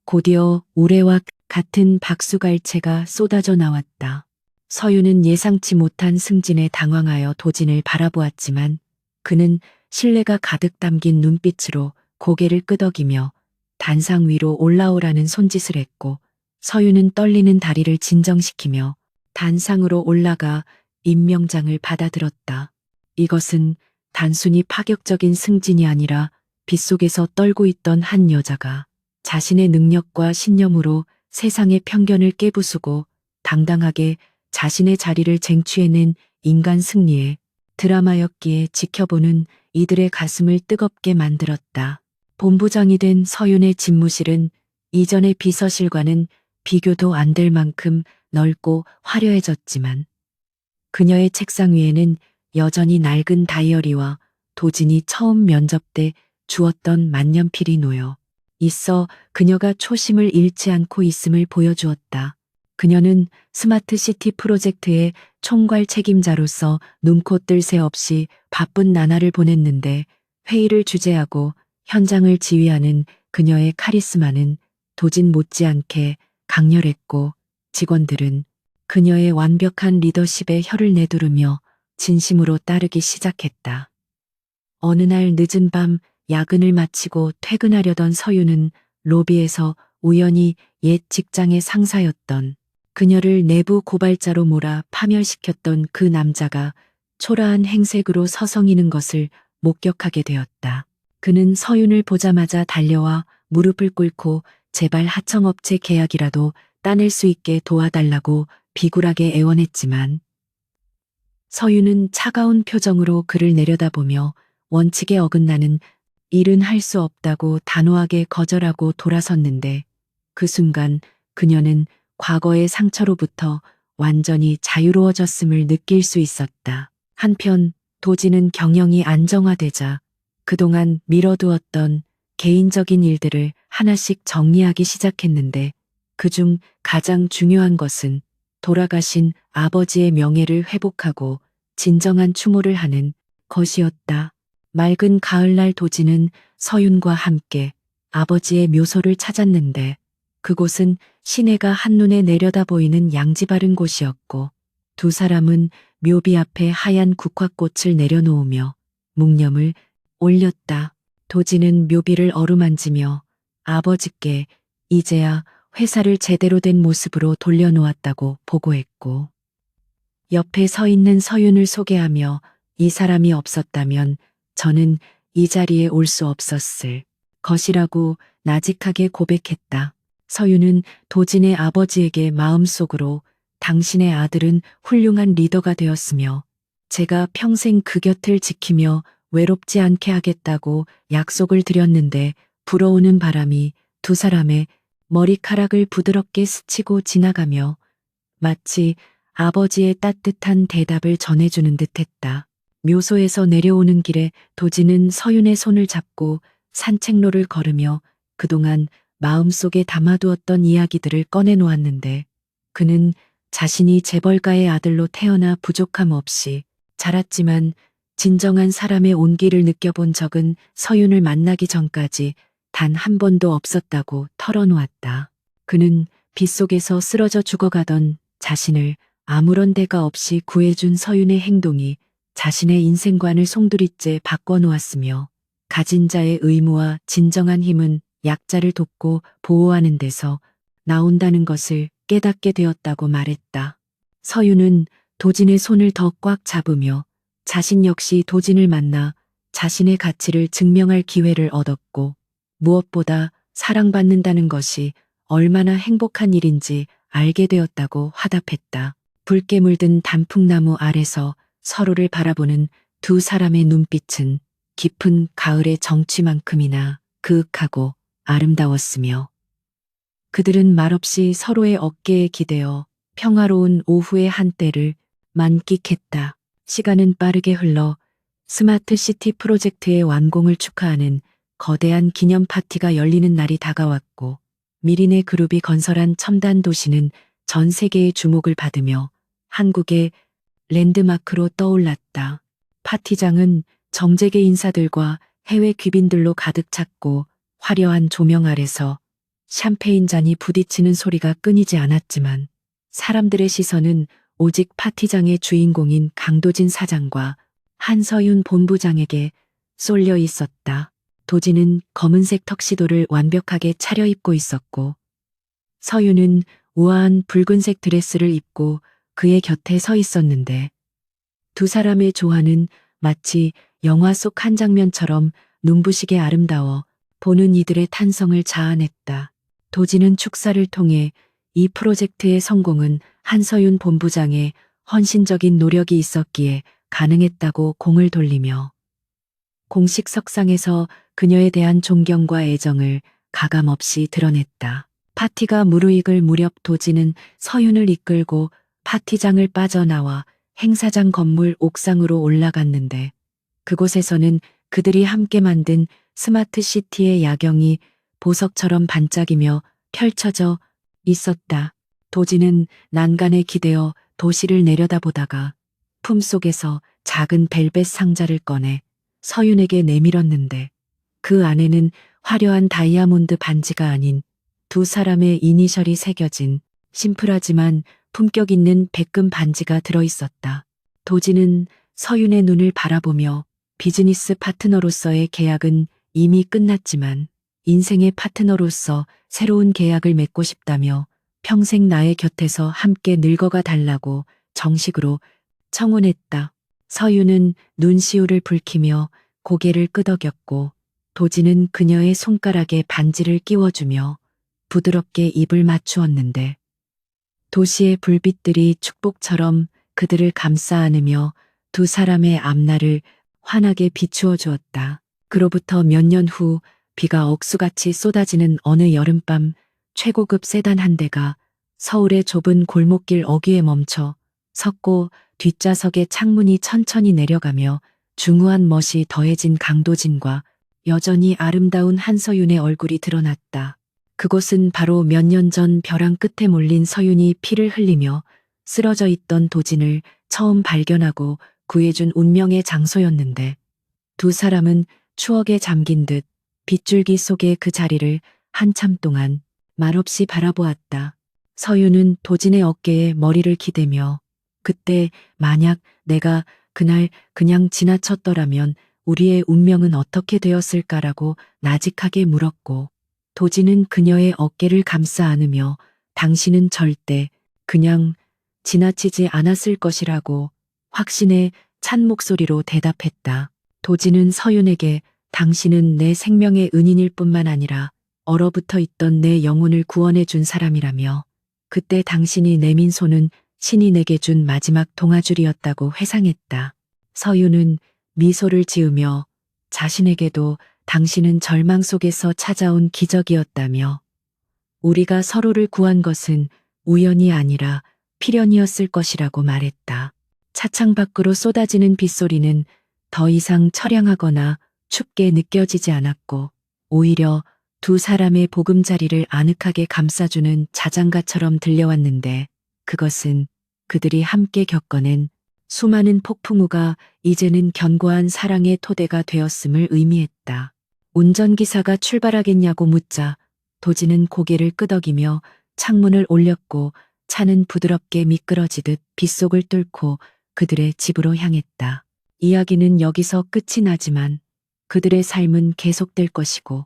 곧이어 우레와 같은 박수갈채가 쏟아져 나왔다. 서윤은 예상치 못한 승진에 당황하여 도진을 바라보았지만 그는 신뢰가 가득 담긴 눈빛으로 고개를 끄덕이며 단상 위로 올라오라는 손짓을 했고 서윤은 떨리는 다리를 진정시키며 단상으로 올라가 임명장을 받아들었다. 이것은 단순히 파격적인 승진이 아니라 빗속에서 떨고 있던 한 여자가 자신의 능력과 신념으로 세상의 편견을 깨부수고 당당하게 자신의 자리를 쟁취해낸 인간 승리의 드라마였기에 지켜보는 이들의 가슴을 뜨겁게 만들었다. 본부장이 된 서윤의 집무실은 이전의 비서실과는 비교도 안 될 만큼 넓고 화려해졌지만 그녀의 책상 위에는 여전히 낡은 다이어리와 도진이 처음 면접 때 주었던 만년필이 놓여 있어 그녀가 초심을 잃지 않고 있음을 보여주었다. 그녀는 스마트 시티 프로젝트의 총괄 책임자로서 눈코 뜰 새 없이 바쁜 나날을 보냈는데 회의를 주재하고 현장을 지휘하는 그녀의 카리스마는 도진 못지않게 강렬했고 직원들은 그녀의 완벽한 리더십에 혀를 내두르며 진심으로 따르기 시작했다. 어느 날 늦은 밤 야근을 마치고 퇴근하려던 서유는 로비에서 우연히 옛 직장의 상사였던 그녀를 내부 고발자로 몰아 파멸시켰던 그 남자가 초라한 행색으로 서성이는 것을 목격하게 되었다. 그는 서윤을 보자마자 달려와 무릎을 꿇고 제발 하청업체 계약이라도 따낼 수 있게 도와달라고 비굴하게 애원했지만 서윤은 차가운 표정으로 그를 내려다보며 원칙에 어긋나는 일은 할 수 없다고 단호하게 거절하고 돌아섰는데 그 순간 그녀는 과거의 상처로부터 완전히 자유로워졌음을 느낄 수 있었다. 한편 도지는 경영이 안정화되자 그동안 미뤄두었던 개인적인 일들을 하나씩 정리하기 시작했는데 그중 가장 중요한 것은 돌아가신 아버지의 명예를 회복하고 진정한 추모를 하는 것이었다. 맑은 가을날 도지는 서윤과 함께 아버지의 묘소를 찾았는데 그곳은 시내가 한눈에 내려다 보이는 양지 바른 곳이었고 두 사람은 묘비 앞에 하얀 국화꽃을 내려놓으며 묵념을 올렸다. 도지는 묘비를 어루만지며 아버지께 이제야 회사를 제대로 된 모습으로 돌려놓았다고 보고했고 옆에 서 있는 서윤을 소개하며 이 사람이 없었다면 저는 이 자리에 올 수 없었을 것이라고 나직하게 고백했다. 서윤은 도진의 아버지에게 마음속으로 당신의 아들은 훌륭한 리더가 되었으며 제가 평생 그 곁을 지키며 외롭지 않게 하겠다고 약속을 드렸는데 불어오는 바람이 두 사람의 머리카락을 부드럽게 스치고 지나가며 마치 아버지의 따뜻한 대답을 전해주는 듯했다. 묘소에서 내려오는 길에 도지는 서윤의 손을 잡고 산책로를 걸으며 그동안 마음속에 담아두었던 이야기들을 꺼내놓았는데 그는 자신이 재벌가의 아들로 태어나 부족함 없이 자랐지만 진정한 사람의 온기를 느껴본 적은 서윤을 만나기 전까지 단 한 번도 없었다고 털어놓았다. 그는 빗속에서 쓰러져 죽어가던 자신을 아무런 대가 없이 구해준 서윤의 행동이 자신의 인생관을 송두리째 바꿔놓았으며 가진 자의 의무와 진정한 힘은 약자를 돕고 보호하는 데서 나온다는 것을 깨닫게 되었다고 말했다. 서윤은 도진의 손을 더 꽉 잡으며 자신 역시 도진을 만나 자신의 가치를 증명할 기회를 얻었고 무엇보다 사랑받는다는 것이 얼마나 행복한 일인지 알게 되었다고 화답했다. 붉게 물든 단풍나무 아래서 서로를 바라보는 두 사람의 눈빛은 깊은 가을의 정취만큼이나 그윽하고 아름다웠으며 그들은 말없이 서로의 어깨에 기대어 평화로운 오후의 한때를 만끽했다. 시간은 빠르게 흘러 스마트 시티 프로젝트의 완공을 축하하는 거대한 기념 파티가 열리는 날이 다가왔고 미린의 그룹이 건설한 첨단 도시는 전 세계의 주목을 받으며 한국의 랜드마크로 떠올랐다. 파티장은 정재계 인사들과 해외 귀빈들로 가득 찼고 화려한 조명 아래서 샴페인 잔이 부딪히는 소리가 끊이지 않았지만 사람들의 시선은 오직 파티장의 주인공인 강도진 사장과 한서윤 본부장에게 쏠려 있었다. 도진은 검은색 턱시도를 완벽하게 차려입고 있었고 서윤은 우아한 붉은색 드레스를 입고 그의 곁에 서 있었는데 두 사람의 조화는 마치 영화 속 한 장면처럼 눈부시게 아름다워 보는 이들의 탄성을 자아냈다. 도진은 축사를 통해 이 프로젝트의 성공은 한서윤 본부장의 헌신적인 노력이 있었기에 가능했다고 공을 돌리며 공식 석상에서 그녀에 대한 존경과 애정을 가감없이 드러냈다. 파티가 무르익을 무렵 도진은 서윤을 이끌고 파티장을 빠져나와 행사장 건물 옥상으로 올라갔는데 그곳에서는 그들이 함께 만든 스마트 시티의 야경이 보석처럼 반짝이며 펼쳐져 있었다. 도진은 난간에 기대어 도시를 내려다보다가 품속에서 작은 벨벳 상자를 꺼내 서윤에게 내밀었는데 그 안에는 화려한 다이아몬드 반지가 아닌 두 사람의 이니셜이 새겨진 심플하지만 품격 있는 백금 반지가 들어있었다. 도진은 서윤의 눈을 바라보며 비즈니스 파트너로서의 계약은 이미 끝났지만 인생의 파트너로서 새로운 계약을 맺고 싶다며 평생 나의 곁에서 함께 늙어가 달라고 정식으로 청혼했다. 서유는 눈시울을 붉히며 고개를 끄덕였고 도지는 그녀의 손가락에 반지를 끼워주며 부드럽게 입을 맞추었는데 도시의 불빛들이 축복처럼 그들을 감싸 안으며 두 사람의 앞날을 환하게 비추어 주었다. 그로부터 몇 년 후 비가 억수같이 쏟아지는 어느 여름밤 최고급 세단 한 대가 서울의 좁은 골목길 어귀에 멈춰 섰고 뒷좌석의 창문이 천천히 내려가며 중후한 멋이 더해진 강도진과 여전히 아름다운 한서윤의 얼굴이 드러났다. 그곳은 바로 몇 년 전 벼랑 끝에 몰린 서윤이 피를 흘리며 쓰러져 있던 도진을 처음 발견하고 구해준 운명의 장소였는데 두 사람은 추억에 잠긴 듯 빗줄기 속의 그 자리를 한참 동안 말없이 바라보았다. 서윤은 도진의 어깨에 머리를 기대며 그때 만약 내가 그날 그냥 지나쳤더라면 우리의 운명은 어떻게 되었을까라고 나직하게 물었고 도진은 그녀의 어깨를 감싸 안으며 당신은 절대 그냥 지나치지 않았을 것이라고 확신의 찬 목소리로 대답했다. 도진은 서윤에게 당신은 내 생명의 은인일 뿐만 아니라 얼어붙어 있던 내 영혼을 구원해 준 사람이라며 그때 당신이 내민 손은 신이 내게 준 마지막 동아줄이었다고 회상했다. 서윤은 미소를 지으며 자신에게도 당신은 절망 속에서 찾아온 기적이었다며 우리가 서로를 구한 것은 우연이 아니라 필연이었을 것이라고 말했다. 차창 밖으로 쏟아지는 빗소리는 더 이상 처량하거나 춥게 느껴지지 않았고 오히려 두 사람의 보금자리를 아늑하게 감싸주는 자장가처럼 들려왔는데 그것은 그들이 함께 겪어낸 수많은 폭풍우가 이제는 견고한 사랑의 토대가 되었음을 의미했다. 운전기사가 출발하겠냐고 묻자 도진은 고개를 끄덕이며 창문을 올렸고 차는 부드럽게 미끄러지듯 빗속을 뚫고 그들의 집으로 향했다. 이야기는 여기서 끝이 나지만 그들의 삶은 계속될 것이고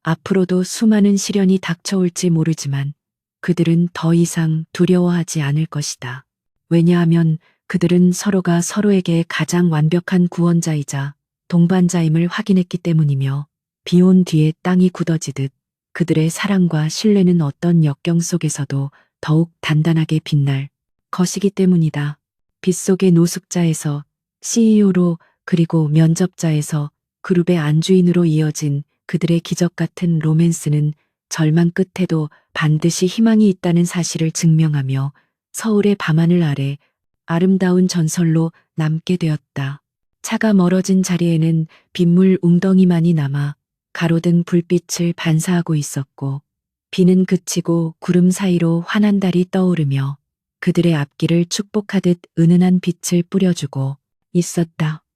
앞으로도 수많은 시련이 닥쳐올지 모르지만 그들은 더 이상 두려워하지 않을 것이다. 왜냐하면 그들은 서로가 서로에게 가장 완벽한 구원자이자 동반자임을 확인했기 때문이며 비온 뒤에 땅이 굳어지듯 그들의 사랑과 신뢰는 어떤 역경 속에서도 더욱 단단하게 빛날 것이기 때문이다. 빗속의 노숙자에서 CEO로 그리고 면접자에서 그룹의 안주인으로 이어진 그들의 기적 같은 로맨스는 절망 끝에도 반드시 희망이 있다는 사실을 증명하며 서울의 밤하늘 아래 아름다운 전설로 남게 되었다. 차가 멀어진 자리에는 빗물 웅덩이만이 남아 가로등 불빛을 반사하고 있었고 비는 그치고 구름 사이로 환한 달이 떠오르며 그들의 앞길을 축복하듯 은은한 빛을 뿌려주고 있었다.